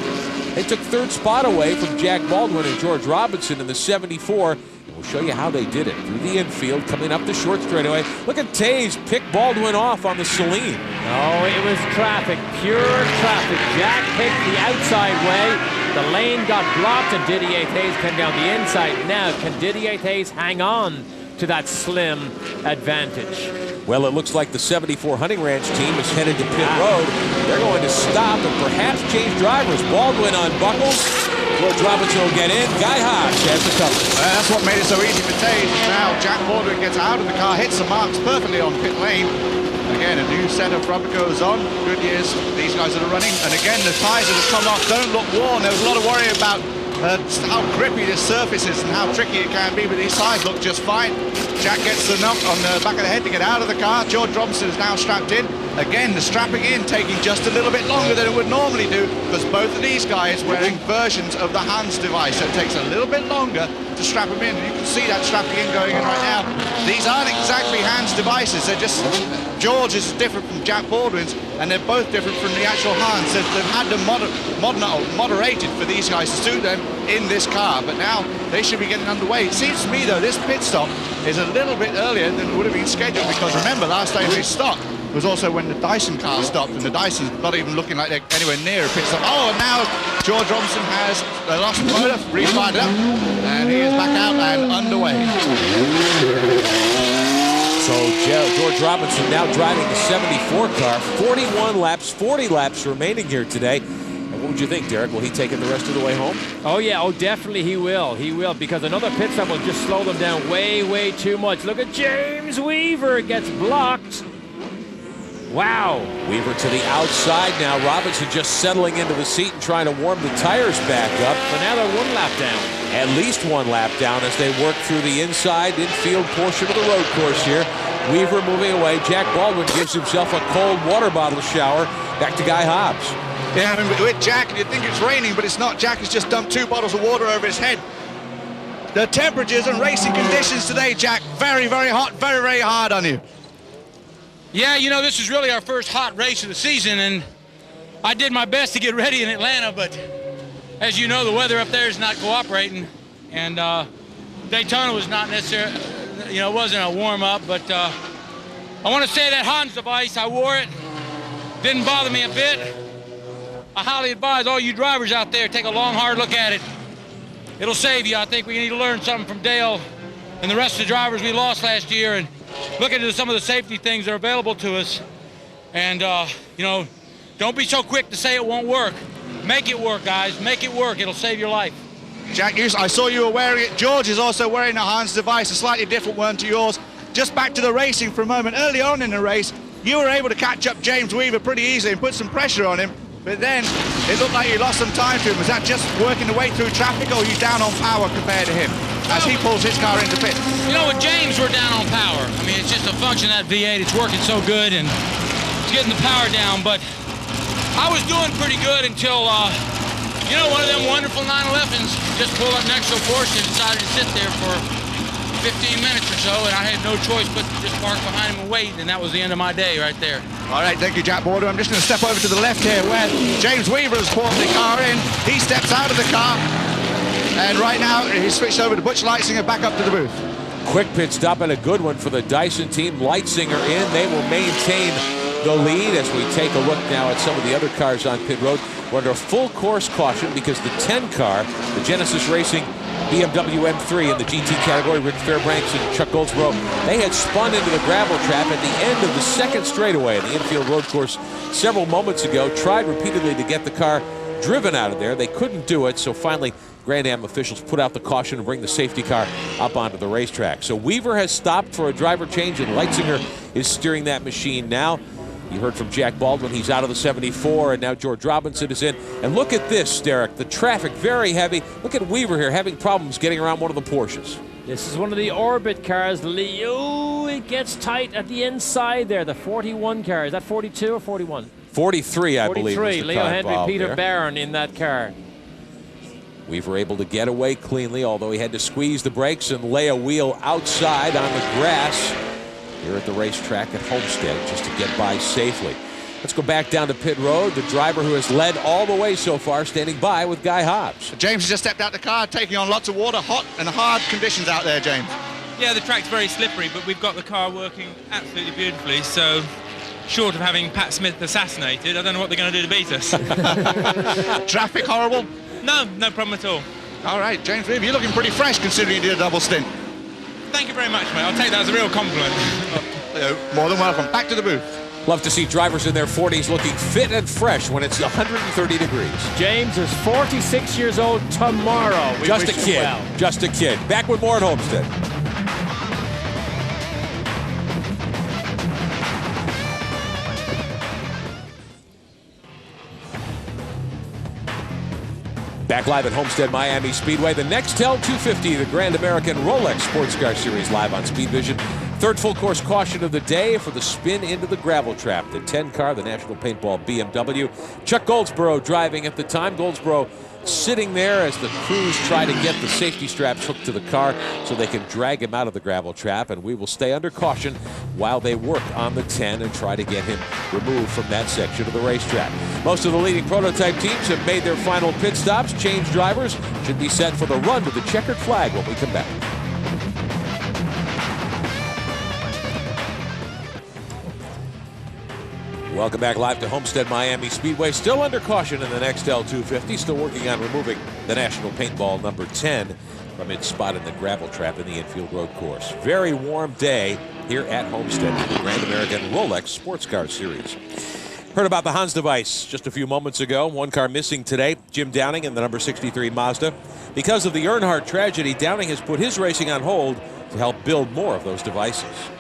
They took 3rd spot away from Jack Baldwin and George Robinson in the 74. We'll show you how they did it. Through the infield, coming up the short straightaway. Look at Tays pick Baldwin off on the Celine. Oh, it was traffic, pure traffic. Jack picked the outside way. The lane got blocked and Didier Tays came down the inside. Now, can Didier Tays hang on to that slim advantage? Well, it looks like the 74 Hunting Ranch team is headed to pit road. They're going to stop and perhaps change drivers. Baldwin unbuckles. George Robinson will get in. Guy Hobbs has the cover. That's what made it so easy for Tays. Now Jack Baldwin gets out of the car, hits the marks perfectly on pit lane. Again, a new set of rubber goes on. Goodyear's, these guys that are running. And again, the tyres that have come off don't look worn. There was a lot of worry about how grippy this surface is and how tricky it can be, but these tyres look just fine. Jack gets the knock on the back of the head to get out of the car. George Robinson is now strapped in. Again, the strapping in taking just a little bit longer than it would normally do because both of these guys wearing versions of the Hans device, so it takes a little bit longer to strap them in. And you can see that strapping in going in right now. These aren't exactly Hans devices. They're just, George is different from Jack Baldwin's, and they're both different from the actual Hans. They've had them moderated for these guys to suit them in this car, but now they should be getting underway. It seems to me, though, this pit stop is a little bit earlier than it would have been scheduled because remember, last time we stopped was also when the Dyson car stopped, and the Dyson's not even looking like they're anywhere near a pit stop. Oh, and now George Robinson has lost the motor, refired it up, and he is back out and underway. So George Robinson now driving the 74 car, 41 laps, 40 laps remaining here today. And what would you think, Derek? Will he take it the rest of the way home? Oh, yeah. Oh, definitely he will. He will, because another pit stop will just slow them down way, way too much. Look at James Weaver. Gets blocked. Wow. Weaver to the outside now. Robinson just settling into the seat and trying to warm the tires back up. So now they're 1 lap down. At least 1 lap down as they work through the inside infield portion of the road course here. Weaver moving away. Jack Baldwin gives himself a cold water bottle shower. Back to Guy Hobbs. Yeah, I mean, with Jack, you'd think it's raining, but it's not. Jack has just dumped 2 bottles of water over his head. The temperatures and racing conditions today, Jack, very, very hot, very, very hard on you. Yeah, you know, this is really our first hot race of the season, and I did my best to get ready in Atlanta, but as you know, the weather up there is not cooperating, and Daytona was not necessarily, you know, it wasn't a warm-up, but I want to say that Hans device, I wore it, didn't bother me a bit. I highly advise all you drivers out there, take a long, hard look at it. It'll save you. I think we need to learn something from Dale and the rest of the drivers we lost last year and look into some of the safety things that are available to us. And, you know, don't be so quick to say it won't work. Make it work, guys. Make it work. It'll save your life. Jack, I saw you were wearing it. George is also wearing a Hans device, a slightly different one to yours. Just back to the racing for a moment. Early on in the race, you were able to catch up James Weaver pretty easily and put some pressure on him. But then it looked like you lost some time to him. Was that just working the way through traffic, or are you down on power compared to him as he pulls his car into pit? You know, with James, we're down on power. I mean, it's just a function of that V8. It's working so good, and it's getting the power down. But I was doing pretty good until, you know, one of them wonderful 911s just pulled up next to a Porsche and decided to sit there for 15 minutes or so, and I had no choice but to just park behind him and wait, and that was the end of my day right there. All right, thank you, Jack Border. I'm just going to step over to the left here where James Weaver has brought the car in. He steps out of the car, and right now he's switched over to Butch Leitzinger back up to the booth. Quick pit stop and a good one for the Dyson team. Leitzinger in. They will maintain the lead as we take a look now at some of the other cars on pit road. We're under a full course caution because the 10 car, the Genesis Racing BMW M3 in the GT category, Rick Fairbanks and Chuck Goldsboro, they had spun into the gravel trap at the end of the second straightaway in the infield road course several moments ago. Tried repeatedly to get the car driven out of there. They couldn't do it, so finally Grand Am officials put out the caution to bring the safety car up onto the racetrack. So Weaver has stopped for a driver change, and Leitzinger is steering that machine now. You heard from Jack Baldwin. He's out of the 74, and now George Robinson is in. And look at this, Derek. The traffic very heavy. Look at Weaver here having problems getting around one of the Porsches. This is one of the Orbit cars, Lee. Oh, it gets tight at the inside there. The 41 car. Is that 42 or 41? 43, I believe. 43. Leo Henry, Peter Barron in that car. Weaver able to get away cleanly, although he had to squeeze the brakes and lay a wheel outside on the grass here at the racetrack at Homestead just to get by safely. Let's go back down to pit road. The driver who has led all the way so far standing by with Guy Hobbs. James has just stepped out the car, taking on lots of water, hot and hard conditions out there, James. Yeah, the track's very slippery, but we've got the car working absolutely beautifully, so short of having Pat Smith assassinated, I don't know what they're going to do to beat us. Traffic horrible? No, no problem at all. All right, James Weaver, you're looking pretty fresh considering you did a double stint. Thank you very much, mate. I'll take that as a real compliment. More than welcome. Back to the booth. Love to see drivers in their 40s looking fit and fresh when it's 130 degrees. James is 46 years old tomorrow. Just a kid. Well. Just a kid. Back with more at Homestead. Back live at Homestead Miami Speedway, the Nextel 250, the Grand American Rolex Sports Car Series live on Speed Vision. Third full course caution of the day for the spin into the gravel trap. The 10 car, the National Paintball BMW. Chuck Goldsboro driving at the time. Goldsboro sitting there as the crews try to get the safety straps hooked to the car so they can drag him out of the gravel trap, and we will stay under caution while they work on the 10 and try to get him removed from that section of the racetrack. Most of the leading prototype teams have made their final pit stops. Changed drivers should be set for the run to the checkered flag when we come back. Welcome back live to Homestead Miami Speedway. Still under caution in the Nextel 250. Still working on removing the National Paintball number 10 from its spot in the gravel trap in the infield road course. Very warm day here at Homestead in the Grand American Rolex Sports Car Series. Heard about the Hans device just a few moments ago. One car missing today, Jim Downing in the number 63 Mazda. Because of the Earnhardt tragedy, Downing has put his racing on hold to help build more of those devices.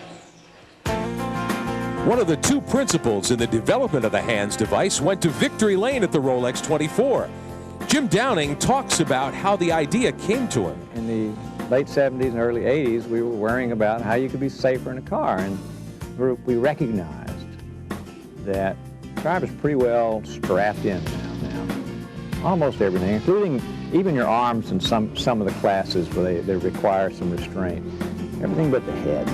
One of the two principals in the development of the Hans device went to victory lane at the Rolex 24. Jim Downing talks about how the idea came to him. In the late 70s and early 80s, we were worrying about how you could be safer in a car, and we recognized that drivers pretty well strapped in now. Almost everything, including even your arms in some of the classes where they require some restraint. Everything but the head.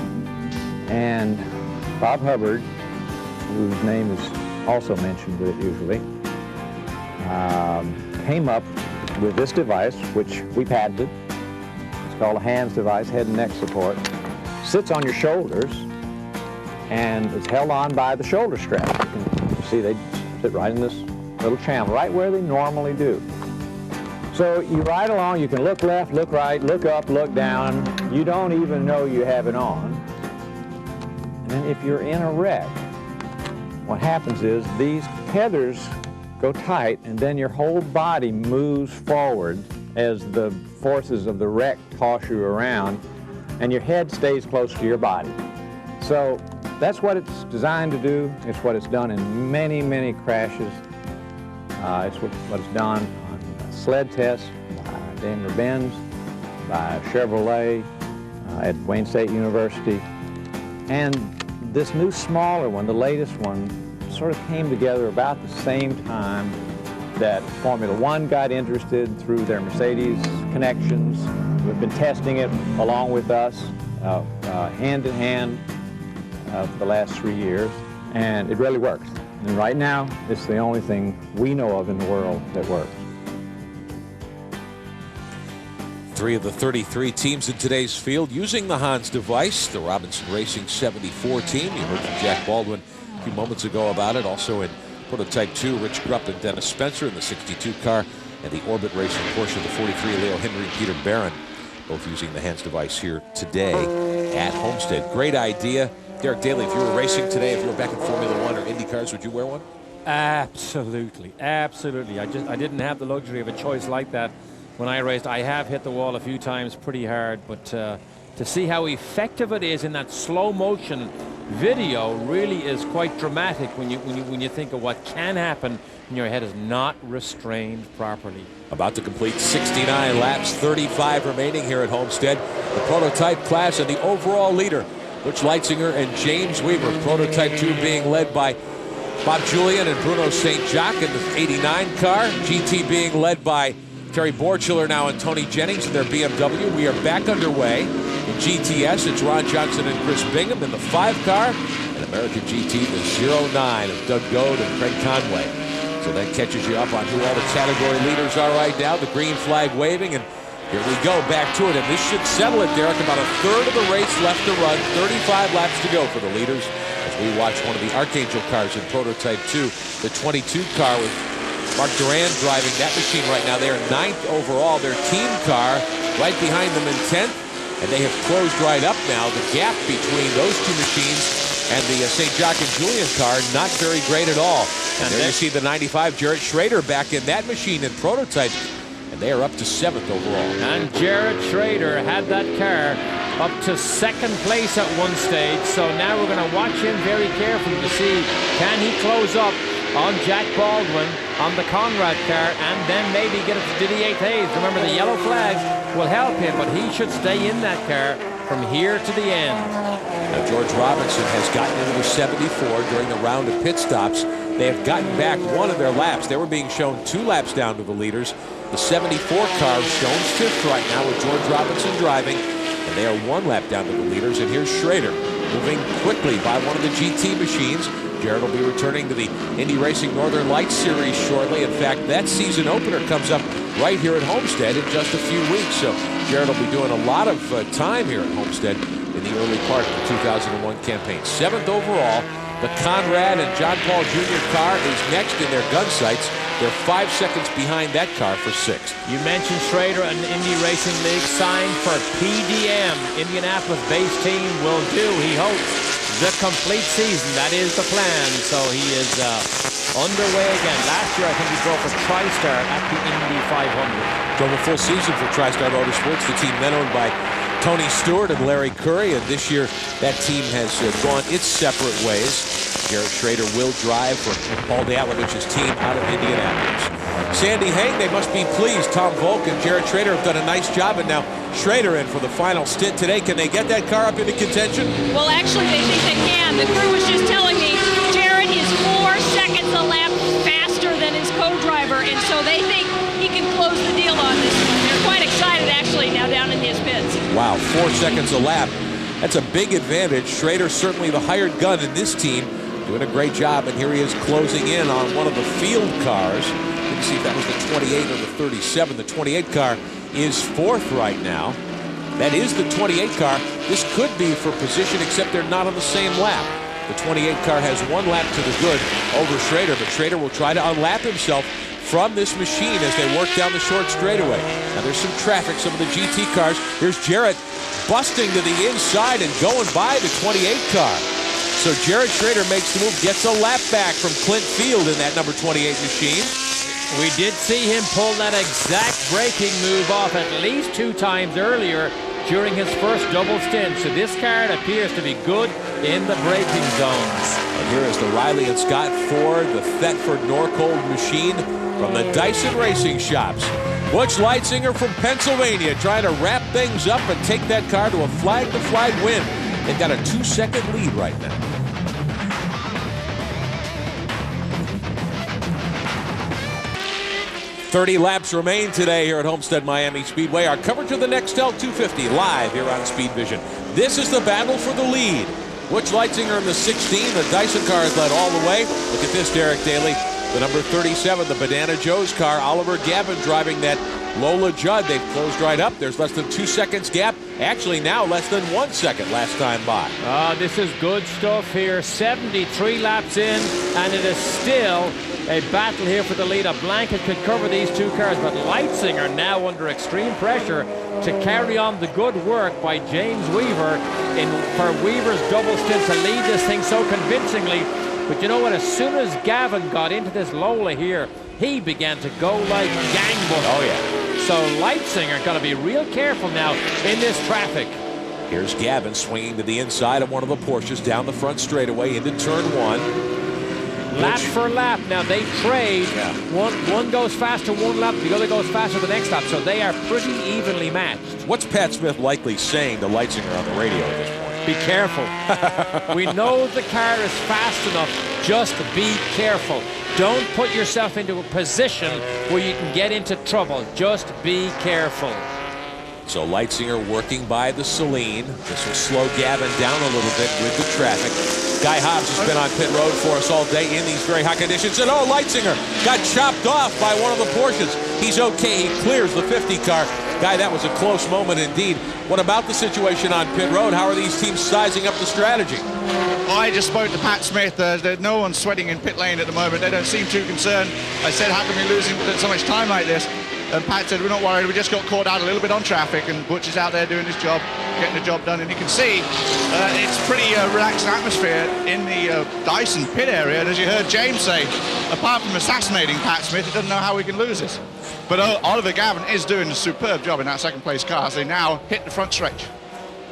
And Bob Hubbard, whose name is also mentioned usually, came up with this device, which we patented. It's called a Hans device, head and neck support. Sits on your shoulders and is held on by the shoulder strap. You can see they sit right in this little channel, right where they normally do. So you ride along, you can look left, look right, look up, look down. You don't even know you have it on. And then if you're in a wreck, what happens is these tethers go tight, and then your whole body moves forward as the forces of the wreck toss you around, and your head stays close to your body. So that's what it's designed to do. It's what it's done in many, many crashes. It's what it's done on sled tests by Daimler-Benz, by Chevrolet, at Wayne State University. And this new smaller one, the latest one, sort of came together about the same time that Formula One got interested through their Mercedes connections. We've been testing it along with us, hand in hand, for the last 3 years, and it really works. And right now, it's the only thing we know of in the world that works. 3 of the 33 teams in today's field using the Hans device. The Robinson Racing 74 team. You heard from Jack Baldwin a few moments ago about it. Also in Prototype 2, Rich Grupp and Dennis Spencer in the 62 car, and the Orbit Racing portion of the 43, Leo Henry and Peter Barron, both using the Hans device here today at Homestead. Great idea. Derek Daly, if you were racing today, if you were back in Formula One or Indy cars, would you wear one? Absolutely, absolutely. I didn't have the luxury of a choice like that when I raced. I have hit the wall a few times pretty hard, but to see how effective it is in that slow motion video really is quite dramatic when you think of what can happen when your head is not restrained properly. About to complete 69 laps, 35 remaining here at Homestead. The prototype class and the overall leader, Butch Leitzinger and James Weaver. Prototype 2 being led by Bob Julian and Bruno St. Jacques in the 89 car. GT being led by Terry Borchiller now and Tony Jennings in their BMW. We are back underway. In GTS, it's Ron Johnson and Chris Bingham in the 5 car. And American GT, the 09 of Doug Goad and Craig Conway. So that catches you up on who all the category leaders are right now. The green flag waving, and here we go, back to it. And this should settle it, Derek. About a third of the race left to run. 35 laps to go for the leaders as we watch one of the Archangel cars in Prototype 2. The 22 car with Mark Duran driving that machine right now. They are 9th overall. Their team car right behind them in 10th. And they have closed right up now. The gap between those two machines and the St. Jacques and Julian car, not very great at all. And there you see the 95 Jarrett Schrader back in that machine in Prototype. And they are up to 7th overall. And Jarrett Schrader had that car up to 2nd place at one stage. So now we're going to watch him very carefully to see, can he close up on Jack Baldwin on the Conrad car and then maybe get it to Didier Hayes. Remember, the yellow flag will help him, but he should stay in that car from here to the end. Now George Robinson has gotten into the 74 during the round of pit stops. They have gotten back one of their laps. They were being shown 2 laps down to the leaders. The 74 car shown 5th right now with George Robinson driving, and they are 1 lap down to the leaders. And here's Schrader moving quickly by one of the GT machines. Jarrett will be returning to the Indy Racing Northern Lights Series shortly. In fact, that season opener comes up right here at Homestead in just a few weeks. So Jarrett will be doing a lot of time here at Homestead in the early part of the 2001 campaign. 7th overall. The Conrad and John Paul Jr. car is next in their gun sights. They're 5 seconds behind that car for 6th. You mentioned Schrader and the Indy Racing League signed for PDM. Indianapolis-based team will do, he hopes, the complete season. That is the plan. So he is underway again. Last year, I think he drove for TriStar at the Indy 500. Drove a full season for TriStar Motorsports, the team then owned by Tony Stewart and Larry Curry, and this year that team has gone its separate ways. Jarrett Schrader will drive for Paul Dalavich's team out of Indianapolis. Sandy Haig, they must be pleased. Tom Volk and Jarrett Schrader have done a nice job, and now Schrader in for the final stint today. Can they get that car up into contention? Well, actually, they think they can. The crew was just telling me Jarrett is 4 seconds a lap faster than his co-driver, and so they think he can close the deal on this one. They're quite excited, actually, now down in his pits. Wow, 4 seconds a lap. That's a big advantage. Schrader certainly the hired gun in this team, doing a great job, and here he is closing in on one of the field cars. You can see if that was the 28 or the 37. The 28 car is 4th right now. That is the 28 car. This could be for position, except they're not on the same lap. The 28 car has 1 lap to the good over Schrader, but Schrader will try to unlap himself from this machine as they work down the short straightaway. Now there's some traffic, some of the GT cars. Here's Jarrett busting to the inside and going by the 28 car. So Jared Schrader makes the move, gets a lap back from Clint Field in that number 28 machine. We did see him pull that exact braking move off at least 2 times earlier during his first double stint. So this car appears to be good in the braking zones. And here is the Riley and Scott Ford, the Thetford Norcold machine from the Dyson Racing Shops. Butch Leitzinger from Pennsylvania trying to wrap things up and take that car to a flag-to-flag win. They've got a 2-second lead right now. "30 laps remain today here at Homestead Miami Speedway. Our coverage of the Nextel 250 live here on Speed Vision. This is the battle for the lead. Butch Leitzinger in the 16. The Dyson car has led all the way. Look at this, Derek Daly. The number 37, the Banana Joe's car. Oliver Gavin driving that Lola Judd. They've closed right up. There's less than 2 seconds gap. Actually now less than 1 second last time by. This is good stuff here. 73 laps in, and it is still a battle here for the lead. A blanket could cover these 2 cars, but Leitzinger now under extreme pressure to carry on the good work by James Weaver for Weaver's double stint to lead this thing so convincingly. But you know what? As soon as Gavin got into this Lola here, he began to go like gangbusters. Oh, yeah. So Leitzinger got to be real careful now in this traffic. Here's Gavin swinging to the inside of one of the Porsches down the front straightaway into turn 1. Lap for lap. Now they trade. Yeah. One goes faster one lap, the other goes faster the next lap. So they are pretty evenly matched. What's Pat Smith likely saying to Leitzinger on the radio at this point? Be careful. We know the car is fast enough. Just be careful. Don't put yourself into a position where you can get into trouble. Just be careful. So Leitzinger working by the Celine. This will slow Gavin down a little bit with the traffic. Guy Hobbs has been on pit road for us all day in these very hot conditions. And Leitzinger got chopped off by one of the Porsches. He's okay. He clears the 50 car. Guy, that was a close moment indeed. What about the situation on pit road? How are these teams sizing up the strategy? I just spoke to Pat Smith. There's no one sweating in pit lane at the moment. They don't seem too concerned. I said, how can we losing so much time like this? And Pat said, we're not worried. We just got caught out a little bit on traffic, and Butch is out there doing his job, getting the job done. And you can see it's pretty relaxed atmosphere in the Dyson pit area. And as you heard James say, apart from assassinating Pat Smith, he doesn't know how we can lose this. But Oliver Gavin is doing a superb job in that second place car as they now hit the front stretch.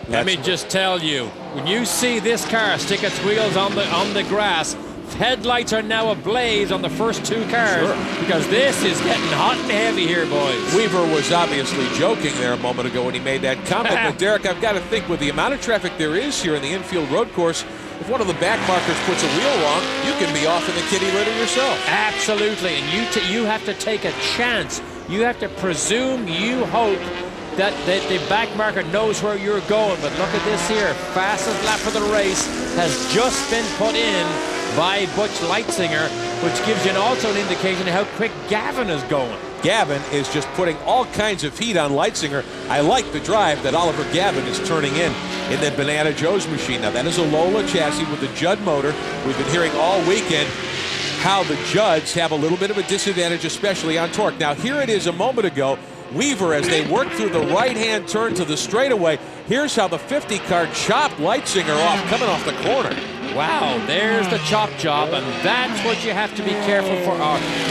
Let me just tell you, when you see this car stick its wheels on the grass, headlights are now ablaze on the first 2 cars. Sure. Because this is getting hot and heavy here, boys. Weaver was obviously joking there a moment ago when he made that comment. But Derek, I've got to think with the amount of traffic there is here in the infield road course, if one of the back markers puts a wheel wrong, you can be off in the kitty litter yourself. Absolutely, and you have to take a chance. You have to presume, you hope that the back marker knows where you're going. But look at this here. Fastest lap of the race has just been put in by Butch Leitzinger, which gives you also an indication of how quick Gavin is going. Gavin is just putting all kinds of heat on Leitzinger. I like the drive that Oliver Gavin is turning in that Banana Joe's machine. Now that is a Lola chassis with the Judd motor. We've been hearing all weekend how the Judds have a little bit of a disadvantage, especially on torque. Now here it is a moment ago. Weaver, as they work through the right-hand turn to the straightaway, here's how the 50 car chopped Leitzinger off coming off the corner. Wow, there's the chop job, and that's what you have to be careful for.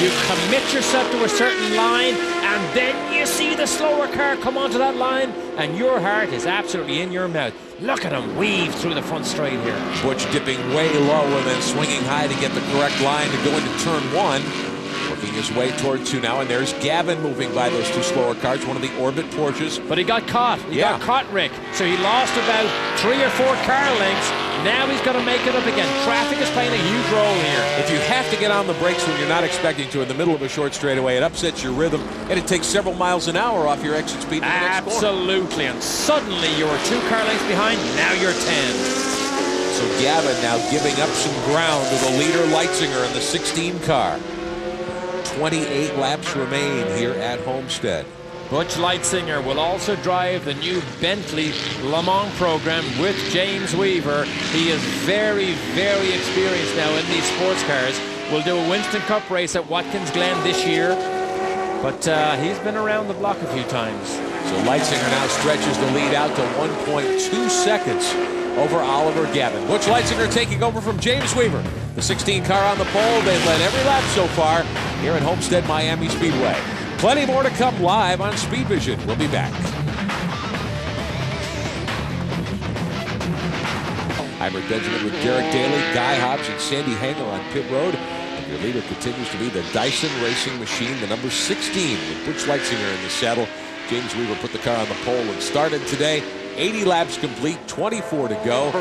You commit yourself to a certain line, and then you see the slower car come onto that line, and your heart is absolutely in your mouth. Look at him weave through the front straight here. Butch dipping way low and then swinging high to get the correct line to go into turn 1. Working his way toward 2 now, and there's Gavin moving by those 2 slower cars, one of the Orbit Porsches. But he got caught. He got caught, Rick. So he lost about 3 or 4 car lengths. Now he's got to make it up again. Traffic is playing a huge role here. If you have to get on the brakes when you're not expecting to in the middle of a short straightaway, it upsets your rhythm, and it takes several miles an hour off your exit speed. Absolutely, and suddenly you were 2 car lengths behind. Now you're 10. So Gavin now giving up some ground to the leader Leitzinger in the 16 car. 28 laps remain here at Homestead. Butch Leitzinger will also drive the new Bentley Le Mans program with James Weaver. He is very, very experienced now in these sports cars. Will do a Winston Cup race at Watkins Glen this year, but he's been around the block a few times. So Leitzinger now stretches the lead out to 1.2 seconds over Oliver Gavin. Butch Leitzinger taking over from James Weaver. The 16 car on the pole. They've led every lap so far here at Homestead Miami Speedway. Plenty more to come live on Speed Vision. We'll be back. Hybrid Benjamin with Derek Daly, Guy Hobbs, and Sandy Hanger on pit road. And your leader continues to be the Dyson Racing Machine, the number 16, with Butch Leitzinger in the saddle. James Weaver put the car on the pole and started today. 80 laps complete, 24 to go.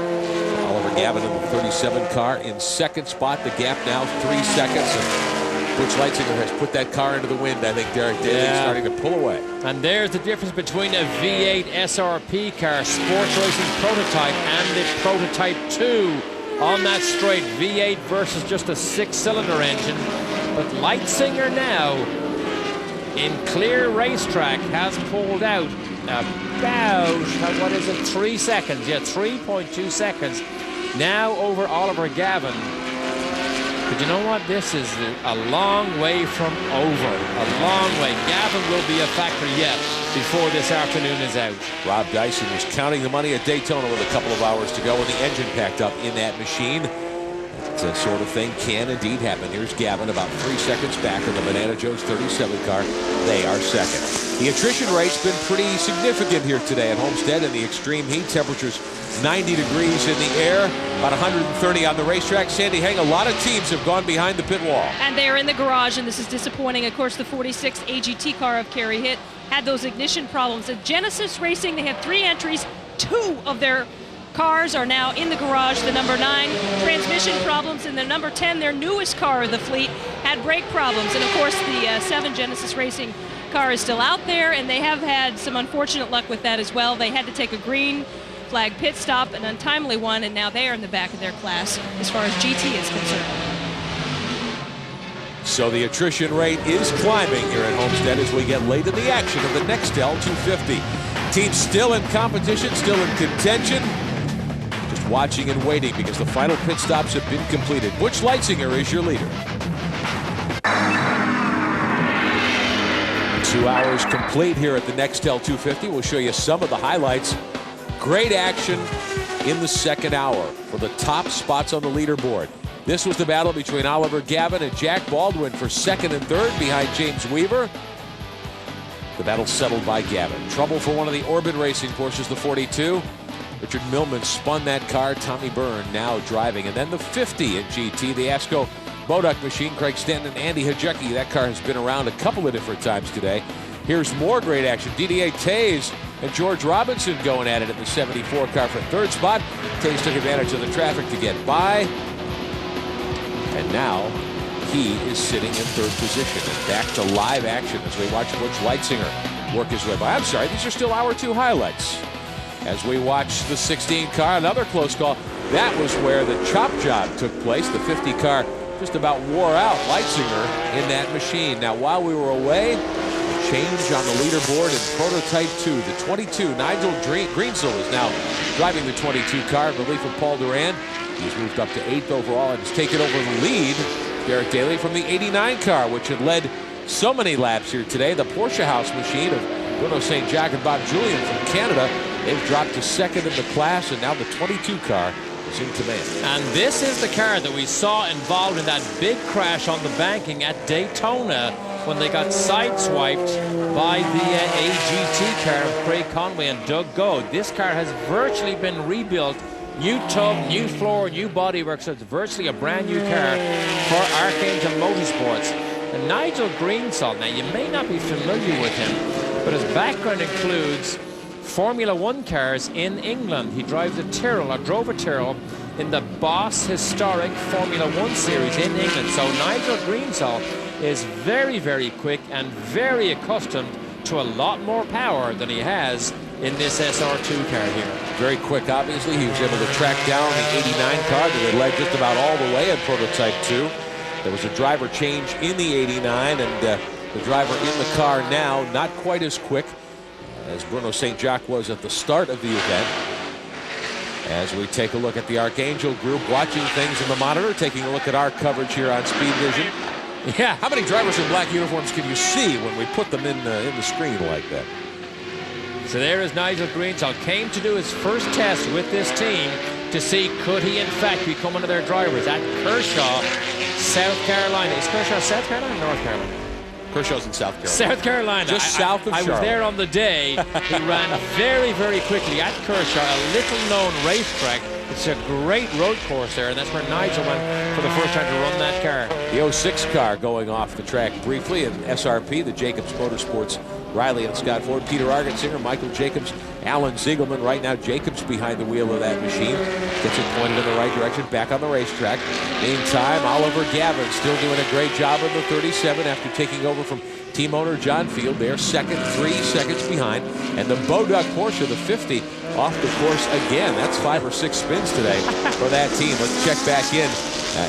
Oliver Gavin in the 37 car in second spot. The gap now 3 seconds. And Butch Leitzinger has put that car into the wind. I think Derek Daly is starting to pull away. And there's the difference between a V8 SRP car, sports racing prototype, and the Prototype 2 on that straight. V8 versus just a 6-cylinder engine. But Leitzinger now, in clear racetrack, has pulled out about, what is it, 3 seconds? Yeah, 3.2 seconds now over Oliver Gavin. But you know what? This is a long way from over. A long way. Gavin will be a factor yet before this afternoon is out. Rob Dyson was counting the money at Daytona with a couple of hours to go when the engine packed up in that machine. That sort of thing can indeed happen. Here's Gavin about 3 seconds back in the Banana Joe's 37 car. They are second. The attrition rate's been pretty significant here today at Homestead in the extreme heat. Temperatures 90 degrees in the air, about 130 on the racetrack. Sandy Hang, a lot of teams have gone behind the pit wall. And they're in the garage, and this is disappointing. Of course, the 46 AGT car of Kerry Hitt had those ignition problems. At Genesis Racing, they had 3 entries. 2 of their cars are now in the garage. The number 9, transmission problems, and the number 10, their newest car of the fleet, had brake problems. And of course, the 7 Genesis Racing car is still out there, and they have had some unfortunate luck with that as well. They had to take a green flag pit stop, an untimely one, and now they are in the back of their class as far as GT is concerned. So the attrition rate is climbing here at Homestead as we get late in the action of the Nextel 250. Teams still in competition, still in contention. Just watching and waiting because the final pit stops have been completed. Butch Leitzinger is your leader. 2 hours complete here at the Nextel 250. We'll show you some of the highlights. Great action in the second hour for the top spots on the leaderboard. This was the battle between Oliver Gavin and Jack Baldwin for second and third behind James Weaver. The battle settled by Gavin. Trouble for one of the Orbit Racing Porsches, the 42. Richard Millman spun that car. Tommy Byrne now driving. And then the 50 in GT, the ASCO Moduc machine. Craig Stanton and Andy Hajecki. That car has been around a couple of different times today. Here's more great action. Didier Taze and George Robinson going at it in the 74 car for third spot. Taze took advantage of the traffic to get by. And now he is sitting in third position. And back to live action as we watch Butch Leitzinger work his way by. I'm sorry, these are still hour 2 highlights. As we watch the 16 car, another close call. That was where the chop job took place. The 50 car just about wore out Leitzinger in that machine. Now, while we were away, a change on the leaderboard in Prototype 2. The 22, Nigel Greensel, is now driving the 22 car in relief of Paul Duran. He's moved up to 8th overall and has taken over the lead. Derek Daly from the 89 car, which had led so many laps here today. The Porsche House machine of Bruno St. Jacques and Bob Julian from Canada. They've dropped to second in the class, and now the 22 car is in command. And this is the car that we saw involved in that big crash on the banking at Daytona when they got sideswiped by the AGT car of Craig Conway and Doug Goad. This car has virtually been rebuilt. New tub, new floor, new bodywork, so it's virtually a brand new car for Archangel Motorsports. And Nigel Greensall, now you may not be familiar with him, but his background includes Formula One cars in England. He drives a Tyrrell, or drove a Tyrrell, in the Boss historic Formula One series in England. So Nigel Greensall is very, very quick and very accustomed to a lot more power than he has in this SR2 car here. Very quick, obviously. He was able to track down the 89 car that had led just about all the way in Prototype 2. There was a driver change in the 89, and The driver in the car now, not quite as quick as Bruno St. Jacques was at the start of the event. As we take a look at the Archangel group, watching things in the monitor, taking a look at our coverage here on Speed Vision. Yeah. How many drivers in black uniforms can you see when we put them in the screen like that? So there is Nigel Greensall. Came to do his first test with this team to see could he in fact become one of their drivers at Kershaw, South Carolina. Is Kershaw South Carolina or North Carolina? Kershaw's in South Carolina. South Carolina. Just south of Charlotte. I was there on the day. He ran very, very quickly at Kershaw, a little-known racetrack. It's a great road course there, and that's where Nigel went for the first time to run that car. The 06 car going off the track briefly, and SRP, the Jacobs Motorsports, Riley and Scott Ford, Peter Argensinger, Michael Jacobs, Alan Ziegelman. Right now, Jacobs behind the wheel of that machine. Gets it pointed in the right direction, back on the racetrack. Meantime, Oliver Gavin still doing a great job in the 37 after taking over from team owner John Field. They're second, 3 seconds behind. And the Boduk Porsche, the 50, off the course again. That's 5 or 6 spins today for that team. Let's check back in.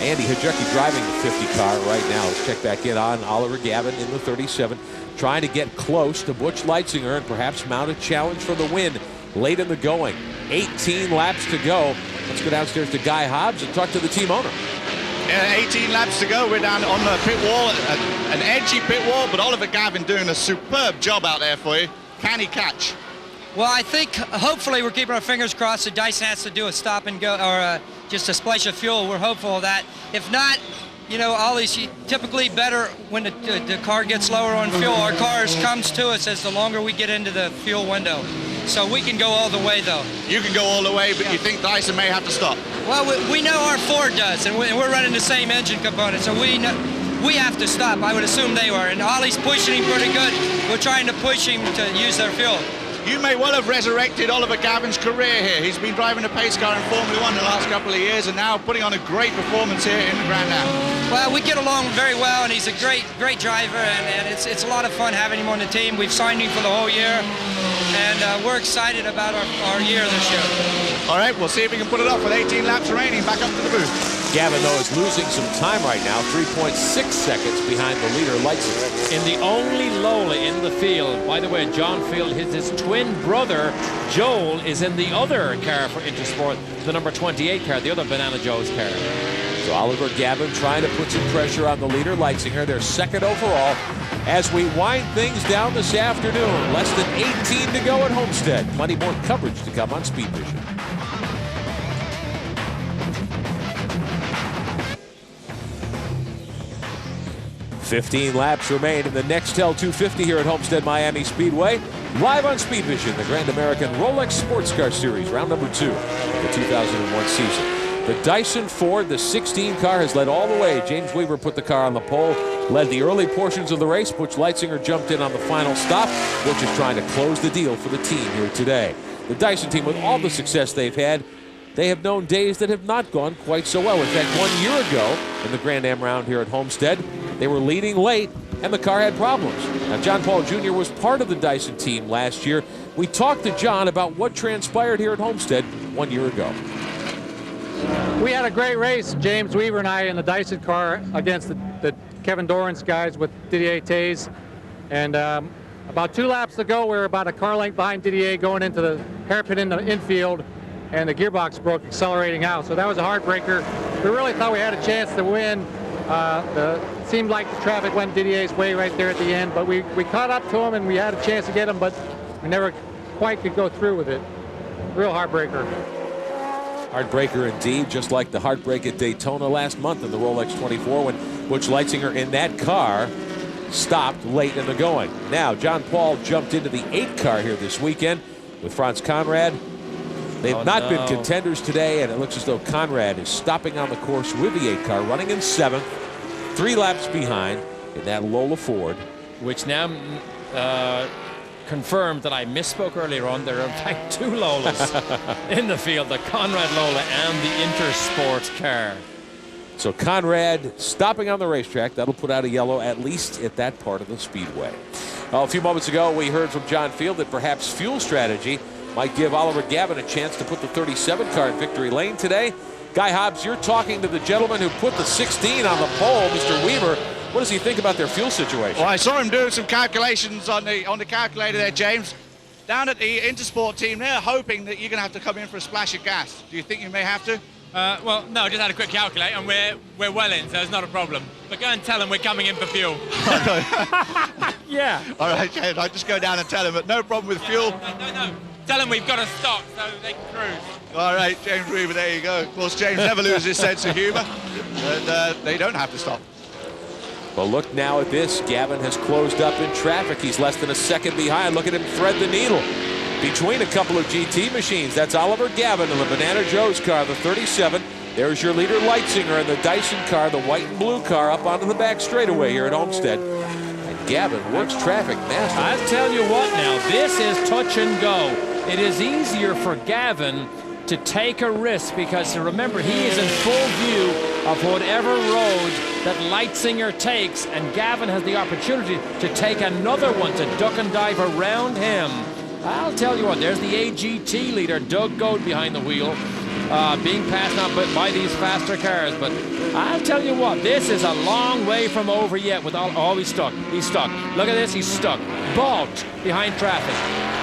Andy Hajecki driving the 50 car right now. Let's check back in on Oliver Gavin in the 37. Trying to get close to Butch Leitzinger and perhaps mount a challenge for the win late in the going. 18 laps to go. Let's go downstairs to Guy Hobbs and talk to the team owner. 18 laps to go. We're down on the pit wall, an edgy pit wall, but Oliver Gavin doing a superb job out there for you. Can he catch? Well, I think hopefully we're keeping our fingers crossed that Dyson has to do a stop and go, or just a splash of fuel. We're hopeful of that. If not, you know, Ollie's typically better when the car gets lower on fuel. Our cars comes to us as the longer we get into the fuel window. So we can go all the way, though. You can go all the way, but you think Dyson may have to stop? Well, we know our Ford does, and we're running the same engine component, so we know we have to stop. I would assume they are, and Ollie's pushing him pretty good. We're trying to push him to use their fuel. You may well have resurrected Oliver Gavin's career here. He's been driving a pace car in Formula 1 the last couple of years and now putting on a great performance here in the Grand Am. Well, we get along very well, and he's a great driver, and it's a lot of fun having him on the team. We've signed him for the whole year, and we're excited about our year this year. All right, we'll see if we can put it off with 18 laps remaining. Back up to the booth. Gavin, though, is losing some time right now, 3.6 seconds behind the leader, Leitzinger. In the only Lola in the field, by the way, John Field, his twin brother, Joel, is in the other car for Intersport, the number 28 car, the other Banana Joe's car. So Oliver Gavin trying to put some pressure on the leader, Leitzinger. They're second overall as we wind things down this afternoon. Less than 18 to go at Homestead. Plenty more coverage to come on Speed Vision. $15 laps remain in the Nextel 250 here at Homestead Miami Speedway. Live on Speed Vision, the Grand American Rolex Sports Car Series, round number 2 of the 2001 season. The Dyson Ford, the 16 car, has led all the way. James Weaver put the car on the pole, led the early portions of the race. Butch Leitzinger jumped in on the final stop. Butch is trying to close the deal for the team here today. The Dyson team, with all the success they've had, they have known days that have not gone quite so well. In fact, 1 year ago in the Grand Am round here at Homestead, they were leading late and the car had problems. Now, John Paul Jr. was part of the Dyson team last year. We talked to John about what transpired here at Homestead 1 year ago. We had a great race, James Weaver and I, in the Dyson car against the Kevin Dorrance guys with Didier Taze. And about 2 laps to go, we were about a car length behind Didier going into the hairpin in the infield, and the gearbox broke accelerating out. So that was a heartbreaker. We really thought we had a chance to win. It seemed like the traffic went Didier's way right there at the end, but we caught up to him and we had a chance to get him, but we never quite could go through with it. Real heartbreaker. Heartbreaker indeed, just like the heartbreak at Daytona last month in the Rolex 24 when Butch Leitzinger in that car stopped late in the going. Now, John Paul jumped into the 8 car here this weekend with Franz Conrad. They've not been contenders today, and it looks as though Conrad is stopping on the course with the 8 car, running in 7th, 3 laps behind in that Lola Ford. Which now confirmed that I misspoke earlier on. There are in fact 2 Lolas in the field, the Conrad Lola and the Intersport car. So Conrad stopping on the racetrack. That'll put out a yellow, at least at that part of the speedway. A few moments ago, we heard from John Field that perhaps fuel strategy might give Oliver Gavin a chance to put the 37 car in victory lane today. Guy Hobbs, you're talking to the gentleman who put the 16 on the pole, Mr. Weaver. What does he think about their fuel situation? Well, I saw him doing some calculations on the calculator there, James. Down at the Intersport team, they're hoping that you're going to have to come in for a splash of gas. Do you think you may have to? Well, no, just had a quick calculate, and we're well in, so it's not a problem. But go and tell them we're coming in for fuel. Yeah. All right, James, I'll just go down and tell him, but no problem with fuel. No. Tell them we've got a stock so they can cruise. All right, James Weaver, there you go. Of course, James never loses his sense of humor, and they don't have to stop. Well, look now at this. Gavin has closed up in traffic. He's less than a second behind. Look at him thread the needle between a couple of GT machines. That's Oliver Gavin in the Banana Joe's car, the 37. There's your leader, Leitzinger, in the Dyson car, the white and blue car, up onto the back straightaway here at Homestead. And Gavin works traffic masterfully. I'll tell you what now, this is touch and go. It is easier for Gavin to take a risk because, remember, he is in full view of whatever road that Leitzinger takes, and Gavin has the opportunity to take another one to duck and dive around him. I'll tell you what, there's the AGT leader, Doug Goad, behind the wheel, being passed on by these faster cars. But I'll tell you what, this is a long way from over yet with all he's stuck. He's stuck. Look at this, he's stuck. Balked behind traffic.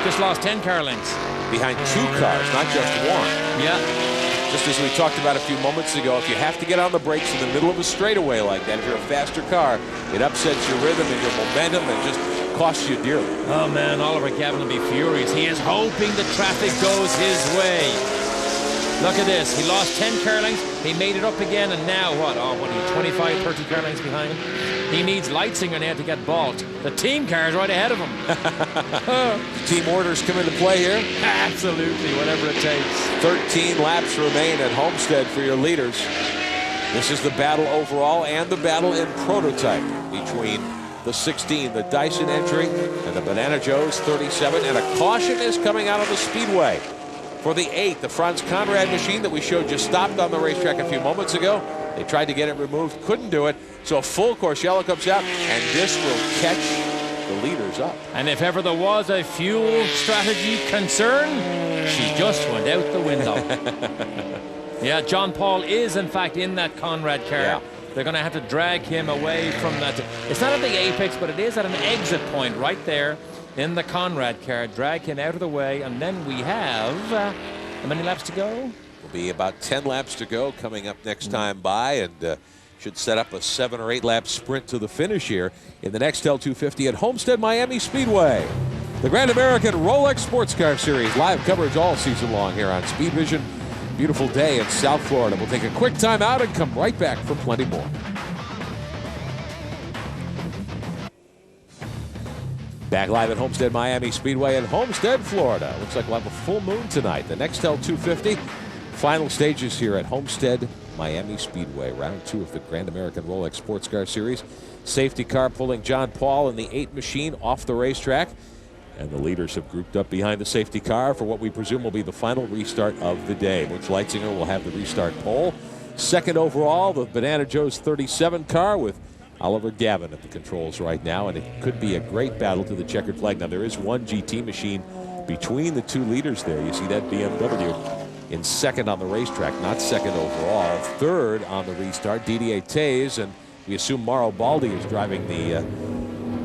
Just lost 10 car lengths. Behind 2 cars, not just one. Yeah. Just as we talked about a few moments ago, if you have to get on the brakes in the middle of a straightaway like that, if you're a faster car, it upsets your rhythm and your momentum and just costs you dearly. Oh man, Oliver Gavin will be furious. He is hoping the traffic goes his way. Look at this. He lost 10 car lengths. He made it up again, and now what? Oh, what are you, 25, 30 car lengths behind him? He needs Leitzinger now to get balked. The team car is right ahead of him. Team orders come into play here. Absolutely, whatever it takes. 13 laps remain at Homestead for your leaders. This is the battle overall and the battle in prototype between the 16, the Dyson entry, and the Banana Joe's 37. And a caution is coming out of the Speedway for the 8, the Franz Conrad machine that we showed just stopped on the racetrack a few moments ago. They tried to get it removed, couldn't do it. So a full course yellow comes out, and this will catch the leaders up. And if ever there was a fuel strategy concern, she just went out the window. Yeah, John Paul is in fact in that Conrad car. Yeah. They're going to have to drag him away from that. It's not at the apex, but it is at an exit point right there in the Conrad car. Drag him out of the way, and then we have how many laps to go? Will be about 10 laps to go coming up next time by, and should set up a 7 or 8 lap sprint to the finish here in the Nextel 250 at Homestead Miami Speedway. The Grand American Rolex Sports Car Series, live coverage all season long here on Speed Vision. Beautiful day in South Florida. We'll take a quick time out and come right back for plenty more. Back live at Homestead Miami Speedway in Homestead, Florida. Looks like we'll have a full moon tonight. The Nextel 250, final stages here at Homestead Miami Speedway. Round 2 of the Grand American Rolex Sports Car Series. Safety car pulling John Paul in the 8 machine off the racetrack. And the leaders have grouped up behind the safety car for what we presume will be the final restart of the day. Butch Leitzinger will have the restart pole. Second overall, the Banana Joe's 37 car with Oliver Gavin at the controls right now. And it could be a great battle to the checkered flag. Now, there is one GT machine between the 2 leaders there. You see that BMW in second on the racetrack, not second overall. Third on the restart, Didier Taze, and we assume Mauro Baldi is driving the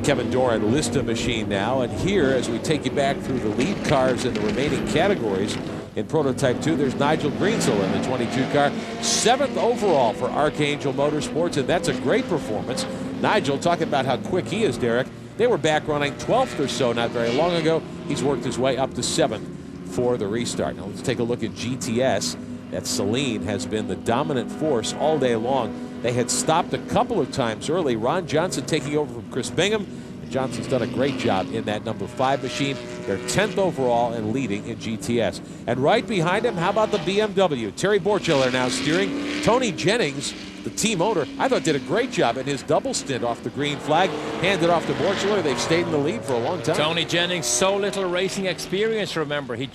Kevin Doran Lista machine now. And here, as we take you back through the lead cars in the remaining categories in Prototype 2, there's Nigel Greensill in the 22 car. 7th overall for Archangel Motorsports, and that's a great performance. Nigel, talking about how quick he is, Derek. They were back running 12th or so not very long ago. He's worked his way up to 7th for the restart. Now let's take a look at GTS. That Celine has been the dominant force all day long. They had stopped a couple of times early. Ron Johnson taking over from Chris Bingham. Johnson's done a great job in that number 5 machine. They're 10th overall and leading in GTS. And right behind him, how about the BMW? Terry Borchiller now steering. Tony Jennings, the team owner, I thought did a great job in his double stint off the green flag. Handed off to Borchiller. They've stayed in the lead for a long time. Tony Jennings, so little racing experience, remember. He's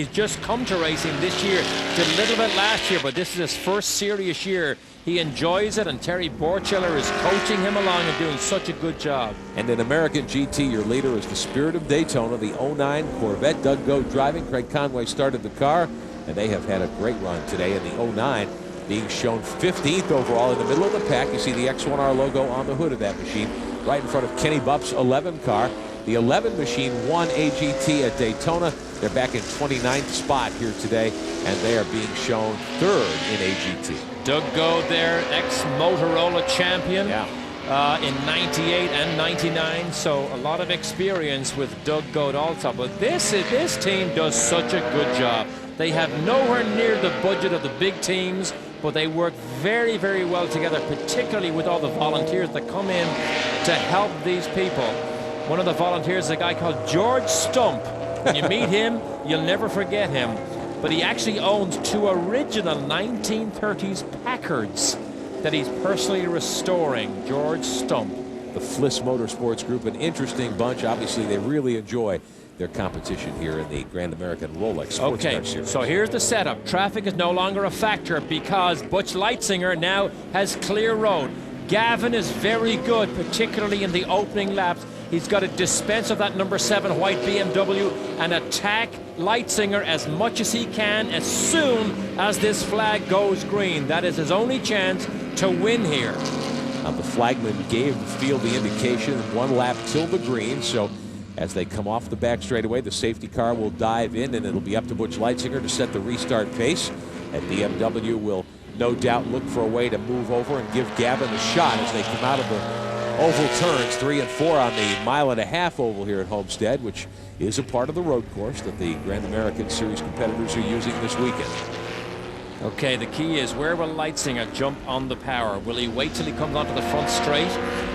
just come to racing this year. Did a little bit last year, but this is his first serious year. He enjoys it, and Terry Borchiller is coaching him along and doing such a good job. And in American GT, your leader is the Spirit of Daytona, the 09 Corvette. Doug Goad driving. Craig Conway started the car, and they have had a great run today in the 09. being shown 15th overall in the middle of the pack. You see the X1R logo on the hood of that machine, right in front of Kenny Bupp's 11 car. The 11 machine won AGT at Daytona. They're back in 29th spot here today, and they are being shown 3rd in AGT. Doug Goad there, ex-Motorola champion. In 98 and 99, so a lot of experience with Doug Goad also. But this team does such a good job. They have nowhere near the budget of the big teams, but they work very, very well together, particularly with all the volunteers that come in to help these people. One of the volunteers is a guy called George Stump. When you meet him, you'll never forget him. But he actually owns 2 original 1930s Packards that he's personally restoring. George Stump. The Fliss Motorsports Group, an interesting bunch. Obviously, they really enjoy their competition here in the Grand American Rolex Sports Car Series. So here's the setup. Traffic is no longer a factor because Butch Leitzinger now has clear road. Gavin is very good, particularly in the opening laps. He's got to dispense of that number 7 white BMW and attack Leitzinger as much as he can as soon as this flag goes green. That is his only chance to win here. Now the flagman gave the field the indication 1 lap till the green, so as they come off the back straightaway, the safety car will dive in, and it'll be up to Butch Leitzinger to set the restart pace. And BMW will no doubt look for a way to move over and give Gavin a shot as they come out of the oval turns 3 and 4 on the 1.5 mile oval here at Homestead, which is a part of the road course that the Grand American Series competitors are using this weekend. Okay, the key is, where will Leitzinger jump on the power? Will he wait till he comes onto the front straight,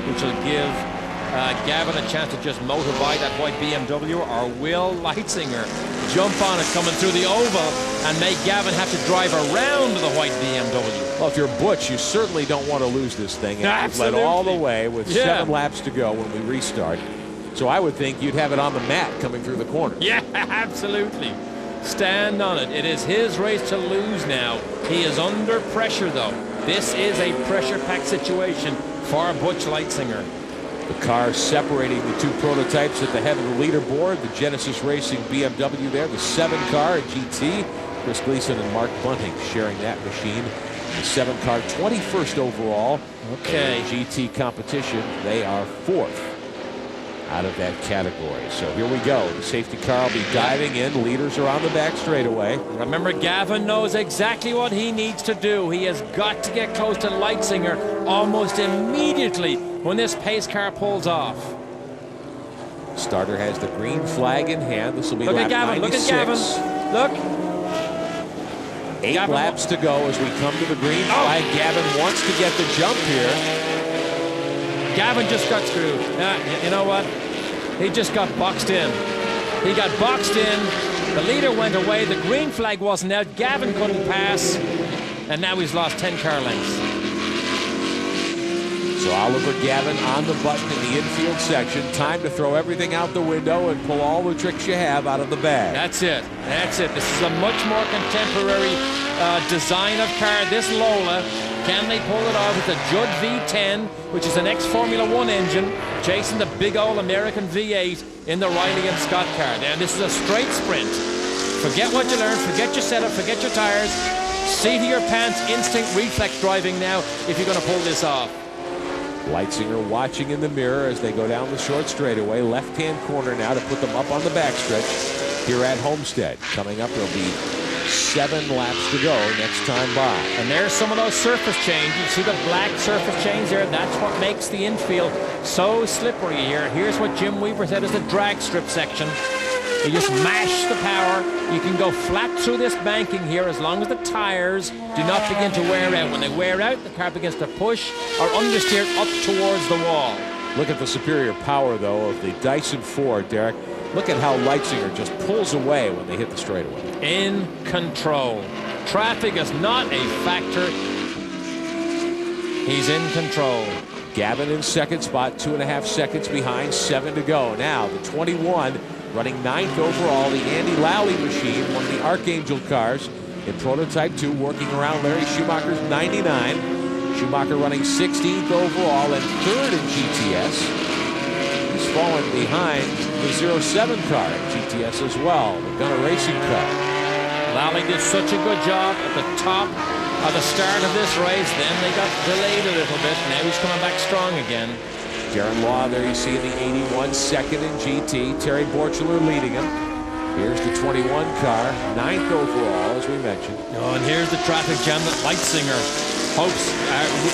which will give Gavin a chance to just motor by that white BMW, or will Leitzinger jump on it coming through the oval and make Gavin have to drive around the white BMW? Well, if you're Butch, you certainly don't want to lose this thing. And led all the way with 7 laps to go when we restart. So I would think you'd have it on the mat coming through the corner. Yeah, absolutely. Stand on it. It is his race to lose now. He is under pressure, though. This is a pressure-packed situation for Butch Leitzinger. The car separating the 2 prototypes at the head of the leaderboard. The Genesis Racing BMW there, the 7 car at GT. Chris Gleason and Mark Bunting sharing that machine. The 7 car, 21st overall. Okay. GT competition, they are 4th out of that category. So here we go. The safety car will be diving in. Leaders are on the back straightaway. Remember, Gavin knows exactly what he needs to do. He has got to get close to Leitzinger almost immediately when this pace car pulls off. Starter has the green flag in hand. This will be lap 96. Look at Gavin. Look. 8 laps to go as we come to the green flag. Gavin wants to get the jump here. Gavin just got screwed. You know what? He just got boxed in. He got boxed in. The leader went away. The green flag wasn't out. Gavin couldn't pass. And now he's lost 10 car lengths. So Oliver Gavin on the button in the infield section. Time to throw everything out the window and pull all the tricks you have out of the bag. That's it. That's it. This is a much more contemporary design of car. This Lola, can they pull it off? It's a Judd V10, which is an ex-Formula 1 engine, chasing the big old American V8 in the Riley and Scott car. Now, this is a straight sprint. Forget what you learned, forget your setup, forget your tires. Seat of your pants, instinct, reflex driving now if you're going to pull this off. Leitzinger watching in the mirror as they go down the short straightaway. Left-hand corner now to put them up on the backstretch here at Homestead. Coming up, there'll be 7 laps to go next time by. And there's some of those surface changes. You see the black surface change there? That's what makes the infield so slippery here. Here's what Jim Weaver said is the drag strip section. You just mash the power. You can go flat through this banking here as long as the tires do not begin to wear out. When they wear out, the car begins to push or understeer up towards the wall. Look at the superior power, though, of the Dyson 4, Derek. Look at how Leitzinger just pulls away when they hit the straightaway. In control. Traffic is not a factor. He's in control. Gavin in second spot, 2.5 seconds behind, 7 to go. Now, the 21 running 9th overall, the Andy Lally machine, one of the Archangel cars in Prototype 2, working around Larry Schumacher's 99. Schumacher running 16th overall and 3rd in GTS. He's fallen behind the 07 car at GTS as well, the Gunner Racing car. Lally did such a good job at the top at the start of this race. Then they got delayed a little bit. Now he's coming back strong again. Darren Law there you see in the 81, second in GT. Terry Borchler leading him. Here's the 21 car, 9th overall, as we mentioned. Oh, and here's the traffic jam that Leitzinger hopes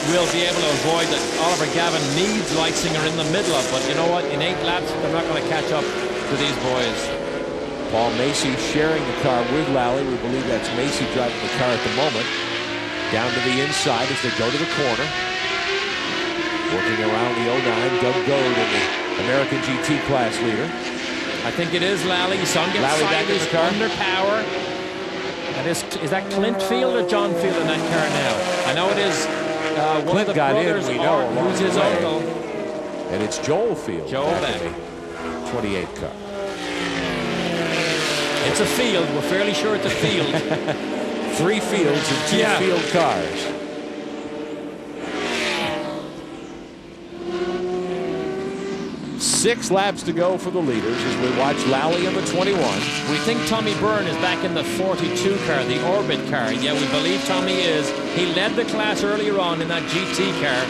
will be able to avoid, that Oliver Gavin needs Leitzinger in the middle of. But you know what? In 8 laps, they're not going to catch up to these boys. Paul Macy sharing the car with Lally. We believe that's Macy driving the car at the moment. Down to the inside as they go to the corner. Working around the 09, Doug Goad in the American GT class leader. I think it is Lally. You saw him get back in the car. Under power. And is that Clint Field or John Field in that car now? I know it is one of the brothers, we know, who's his uncle. And it's Joel Field. Joel back. 28 car. It's a field. We're fairly sure it's a field. 3 fields and 2 field cars. Six laps to go for the leaders as we watch Lally in the 21. We think Tommy Byrne is back in the 42 car, the Orbit car. Yeah, we believe Tommy is. He led the class earlier on in that GT car.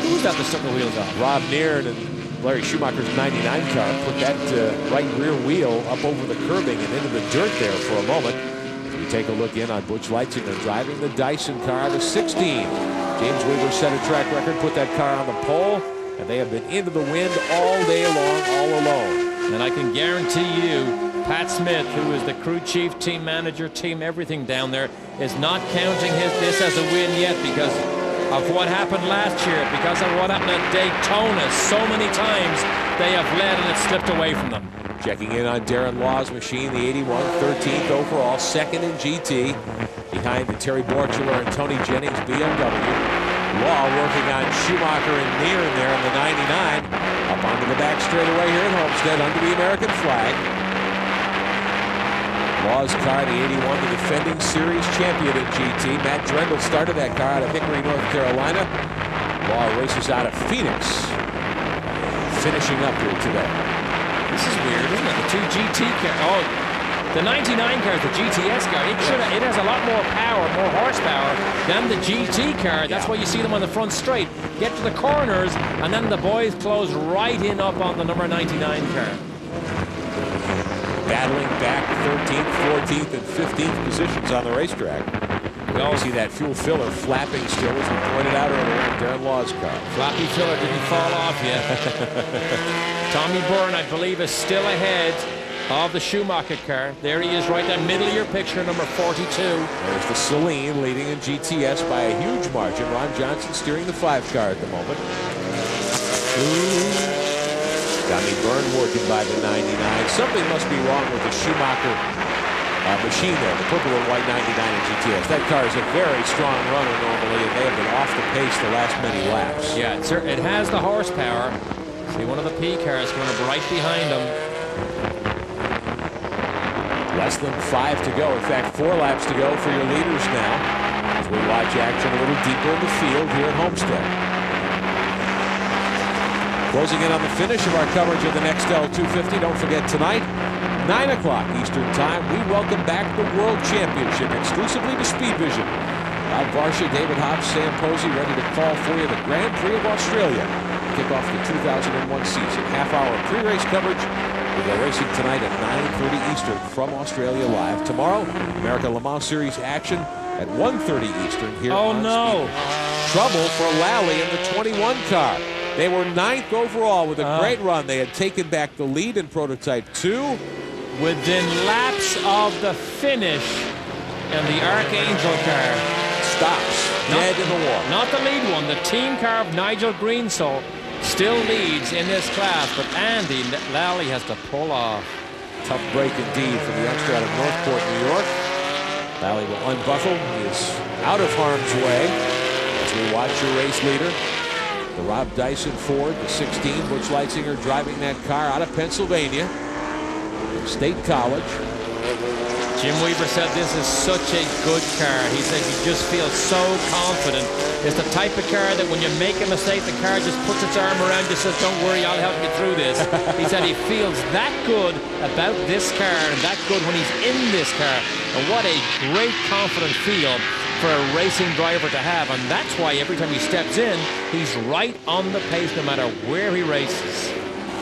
Who's that that stuck the wheels on? Rob Nairn and Larry Schumacher's 99 car put that right rear wheel up over the curbing and into the dirt there for a moment. As we take a look in on Butch Leitzinger driving the Dyson car to 16. James Weaver set a track record, put that car on the pole. And they have been into the wind all day long, all alone. And I can guarantee you, Pat Smith, who is the crew chief, team manager, team everything down there, is not counting this as a win yet because of what happened last year, because of what happened at Daytona. So many times they have led and it slipped away from them. Checking in on Darren Law's machine, the 81, 13th overall, second in GT, behind the Terry Borchler and Tony Jennings BMW. Law working on Schumacher and Nairn there in the 99. Up onto the back straightaway here at Homestead under the American flag. Law's car, the 81, the defending series champion in GT. Matt Drendel started that car out of Hickory, North Carolina. Law races out of Phoenix. Finishing up here today. This is weird, isn't it? The 2 GT cars. Oh, the 99 car is the GTS car. It has a lot more power, more horsepower than the GT car. That's why you see them on the front straight. Get to the corners, and then the boys close right in up on the number 99 car. Battling back 13th, 14th, and 15th positions on the racetrack. We all see that fuel filler flapping still, as we pointed out earlier, in Darren Law's car. Flappy filler didn't fall off yet. Tommy Byrne, I believe, is still ahead of the Schumacher car. There he is right there, middle of your picture, number 42. There's the Celine leading in GTS by a huge margin. Ron Johnson steering the 5 car at the moment. Tommy Byrne working by the 99. Something must be wrong with the Schumacher machine there, the purple and white 99 in GTS. That car is a very strong runner normally, and they have been off the pace the last many laps. Yeah, it has the horsepower. See one of the P cars going up right behind them. Less than 5 to go. In fact, 4 laps to go for your leaders now as we watch action a little deeper in the field here at Homestead. Closing in on the finish of our coverage of the Nextel 250. Don't forget tonight, 9 o'clock Eastern Time, we welcome back the World Championship exclusively to Speed Vision. Bob Varsha, David Hobbs, Sam Posey ready to call for you the Grand Prix of Australia to kick off the 2001 season. Half-hour pre-race coverage. We go racing tonight at 9:30 Eastern from Australia live. Tomorrow, America Le Mans Series action at 1:30 Eastern here on Speed. Trouble for Lally in the 21 car. They were 9th overall with a great run. They had taken back the lead in Prototype 2. Within laps of the finish, and the Archangel car stops dead in the wall. Not the lead one. The team car of Nigel Greensill still leads in this class, but Andy Lally has to pull off. Tough break indeed for the youngster out of Northport, New York. Lally will unbuckle. He is out of harm's way as we watch your race leader, the Rob Dyson Ford, the 16, Butch Leitzinger driving that car out of Pennsylvania, State College. Jim Weaver said this is such a good car. He said he just feels so confident. It's the type of car that when you make a mistake, the car just puts its arm around you and says, don't worry, I'll help you through this. He said he feels that good about this car and that good when he's in this car. And what a great confident feel for a racing driver to have, and that's why every time he steps in, he's right on the pace no matter where he races.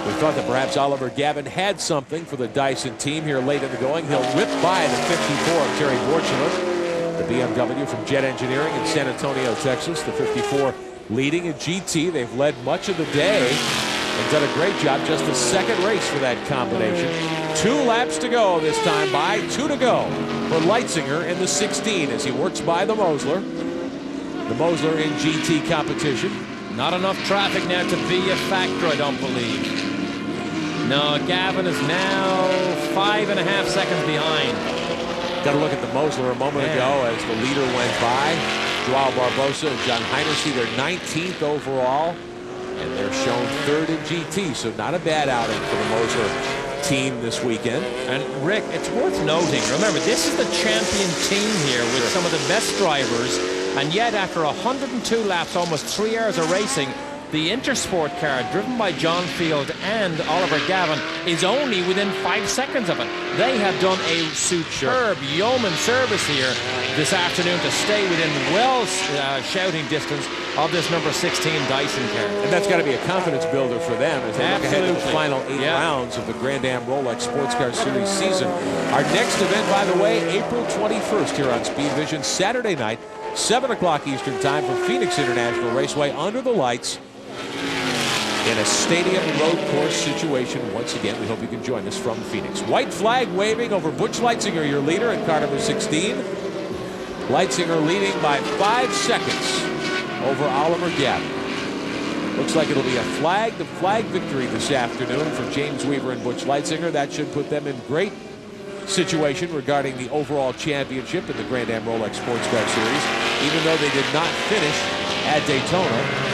We thought that perhaps Oliver Gavin had something for the Dyson team here late in the going. He'll whip by the 54 of Terry Borchelin, the BMW from Jet Engineering in San Antonio, Texas. The 54 leading in GT. They've led much of the day and done a great job. Just the second race for that combination. 2 laps to go this time by 2 to go for Leitzinger in the 16 as he works by the Mosler. The Mosler in GT competition. Not enough traffic now to be a factor, I don't believe. No, Gavin is now 5.5 seconds behind. Got to look at the Mosler a moment ago as the leader went by. Joao Barbosa and John Heinersey, they're 19th overall, and they're shown 3rd in GT, so not a bad outing for the Mosler team this weekend. And Rick, it's worth noting, remember, this is the champion team here with some of the best drivers, and yet after 102 laps, almost 3 hours of racing, the Intersport car, driven by John Field and Oliver Gavin, is only within 5 seconds of it. They have done a superb yeoman service here this afternoon to stay within shouting distance of this number 16 Dyson car. And that's got to be a confidence builder for them as they look ahead to the final 8 rounds of the Grand Am Rolex Sports Car Series season. Our next event, by the way, April 21st here on Speed Vision, Saturday night, 7 o'clock Eastern Time from Phoenix International Raceway, under the lights in a stadium road course situation. Once again, we hope you can join us from Phoenix. White flag waving over Butch Leitzinger, your leader in car number 16. Leitzinger leading by 5 seconds over Oliver Gavin. Looks like it'll be a flag victory this afternoon for James Weaver and Butch Leitzinger. That should put them in great situation regarding the overall championship in the Grand Am Rolex Sports Car Series. Even though they did not finish at Daytona,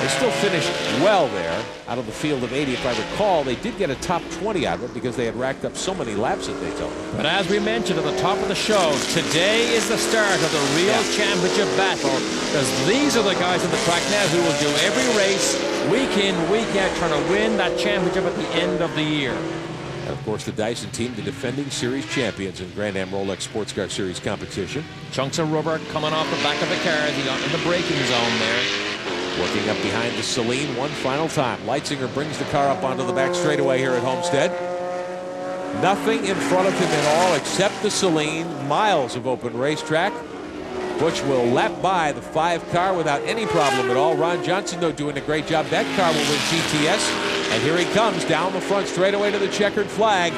they still finished well there out of the field of 80. If I recall, they did get a top 20 out of it because they had racked up so many laps at Daytona. But as we mentioned at the top of the show, today is the start of the real championship battle, because these are the guys on the track now who will do every race, week in, week out, trying to win that championship at the end of the year. And of course, the Dyson team, the defending series champions in Grand Am Rolex Sports Car Series competition. Chunks of rubber coming off the back of the car as he got in the braking zone there. Working up behind the Celine one final time. Leitzinger brings the car up onto the back straightaway here at Homestead. Nothing in front of him at all except the Celine. Miles of open racetrack. Butch will lap by the 5 car without any problem at all. Ron Johnson, though, doing a great job. That car will win GTS. And here he comes down the front straightaway to the checkered flag.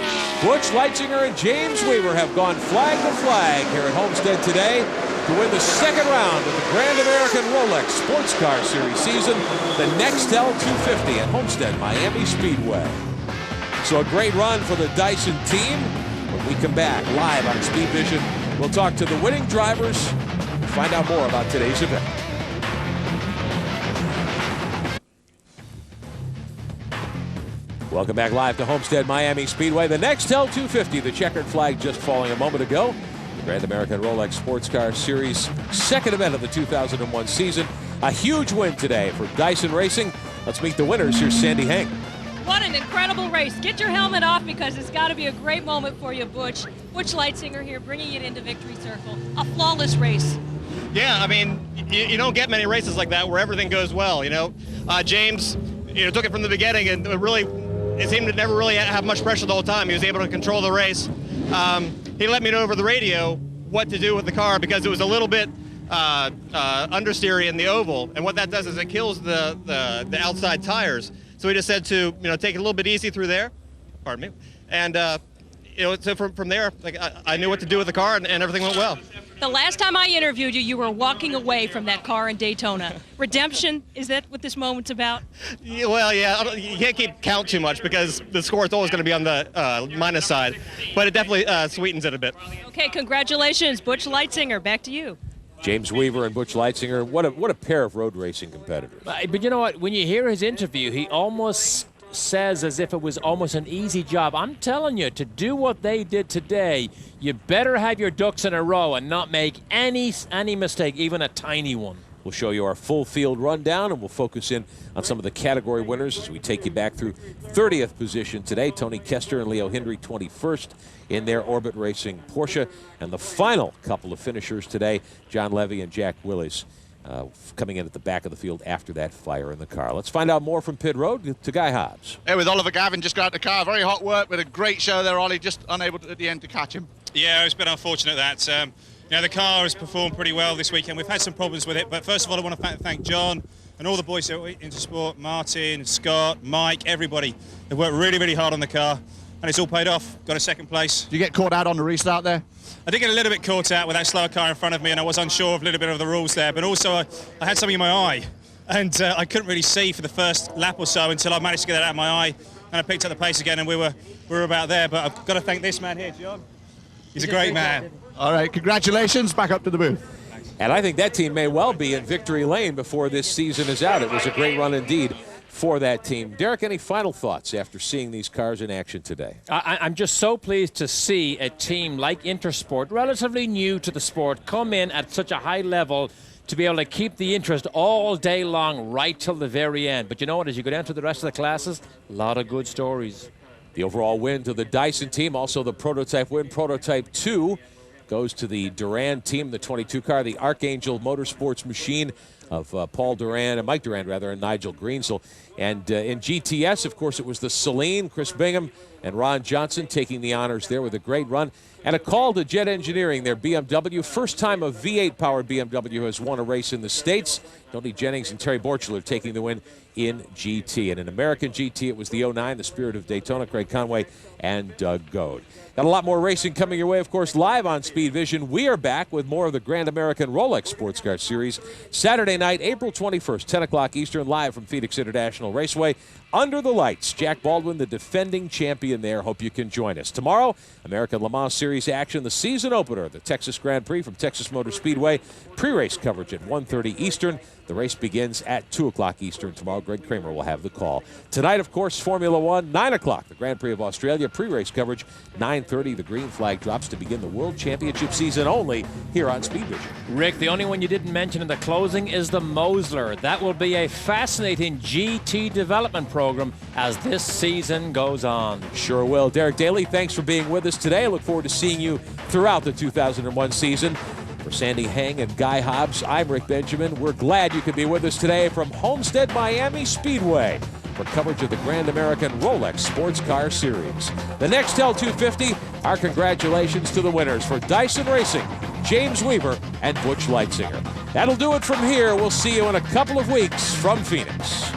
Butch Leitzinger and James Weaver have gone flag to flag here at Homestead today to win the 2nd round of the Grand American Rolex Sports Car Series season, the Nextel 250 at Homestead Miami Speedway. So a great run for the Dyson team. When we come back live on Speed Vision, we'll talk to the winning drivers and find out more about today's event. Welcome back live to Homestead Miami Speedway. The Nextel 250, the checkered flag just falling a moment ago. The Grand American Rolex Sports Car Series 2nd event of the 2001 season. A huge win today for Dyson Racing. Let's meet the winners. Here's Sandy Hank. What an incredible race. Get your helmet off because it's got to be a great moment for you, Butch. Butch Leitzinger here bringing it into victory circle. A flawless race. Yeah, I mean, you don't get many races like that where everything goes well, you know. James, took it from the beginning and really, it seemed to never really have much pressure the whole time. He was able to control the race. He let me know over the radio what to do with the car because it was a little bit understeery in the oval, and what that does is it kills the outside tires. So he just said to take it a little bit easy through there, pardon me, and so from there, like I knew what to do with the car, and everything went well. The last time I interviewed you, you were walking away from that car in Daytona. Redemption, is that what this moment's about? Yeah, well, yeah, you can't keep count too much because the score is always going to be on the minus side, but it definitely sweetens it a bit. Okay, congratulations, Butch Leitzinger. Back to you. James Weaver and Butch Leitzinger, what a pair of road racing competitors. But you know what? When you hear his interview, he almost says as if it was almost an easy job. I'm telling you, to do what they did today, you better have your ducks in a row and not make any mistake, even a tiny one. We'll show you our full field rundown, and we'll focus in on some of the category winners as we take you back through 30th position today. Tony Kester and Leo Hindry 21st in their Orbit Racing Porsche. And the final couple of finishers today, John Levy and Jack Willis, coming in at the back of the field after that fire in the car. Let's find out more from pit road to Guy Hobbs. Hey, with Oliver Gavin just got out the car. Very hot work with a great show there, Ollie. Just unable to, at the end to catch him. Yeah, it's been unfortunate that. You know, the car has performed pretty well this weekend. We've had some problems with it, but first of all, I want to thank John and all the boys at Intersport, Martin, Scott, Mike, everybody. They've worked really, really hard on the car, and it's all paid off. Got a second place. Did you get caught out on the restart there? I did get a little bit caught out with that slower car in front of me, and I was unsure of a little bit of the rules there, but also I had something in my eye, and I couldn't really see for the first lap or so until I managed to get that out of my eye, and I picked up the pace again, and we were about there. But I've got to thank this man here, John. He's a great man. All right, congratulations. Back up to the booth. And I think that team may well be in victory lane before this season is out. It was a great run indeed for that team. Derek, any final thoughts after seeing these cars in action today? I'm just so pleased to see a team like Intersport, relatively new to the sport, come in at such a high level to be able to keep the interest all day long right till the very end. But you know what, as you go down to the rest of the classes, a lot of good stories. The overall win to the Dyson team, also the prototype win. Prototype 2 goes to the Durand team, the 22 car, the Archangel Motorsports machine of Paul Durand, and Mike Durand rather, and Nigel Greensel. And in GTS, of course, it was the Celine, Chris Bingham, and Ron Johnson taking the honors there with a great run. And a call to Jet Engineering, their BMW. First time a V8-powered BMW has won a race in the States. Tony Jennings and Terry Borchler taking the win in GT. And in American GT, it was the 09, the Spirit of Daytona, Craig Conway and Doug Goad. Got a lot more racing coming your way, of course, live on Speed Vision. We are back with more of the Grand American Rolex Sports Car Series. Saturday night, April 21st, 10 o'clock Eastern, live from Phoenix International Raceway. Under the lights, Jack Baldwin, the defending champion there. Hope you can join us. Tomorrow, American Le Mans Series action, the season opener, the Texas Grand Prix from Texas Motor Speedway. Pre-race coverage at 1:30 Eastern. The race begins at 2 o'clock Eastern tomorrow. Greg Kramer will have the call. Tonight, of course, Formula One, 9 o'clock, the Grand Prix of Australia. Pre-race coverage, 9:30. The green flag drops to begin the World Championship season only here on Speed Vision. Rick, the only one you didn't mention in the closing is the Mosler. That will be a fascinating GT development program as this season goes on. Sure will. Derek Daly, thanks for being with us today. I look forward to seeing you throughout the 2001 season. For Sandy Hang and Guy Hobbs, I'm Rick Benjamin. We're glad you could be with us today from Homestead Miami Speedway for coverage of the Grand American Rolex Sports Car Series. The Nextel 250, our congratulations to the winners for Dyson Racing, James Weaver and Butch Leitzinger. That'll do it from here. We'll see you in a couple of weeks from Phoenix.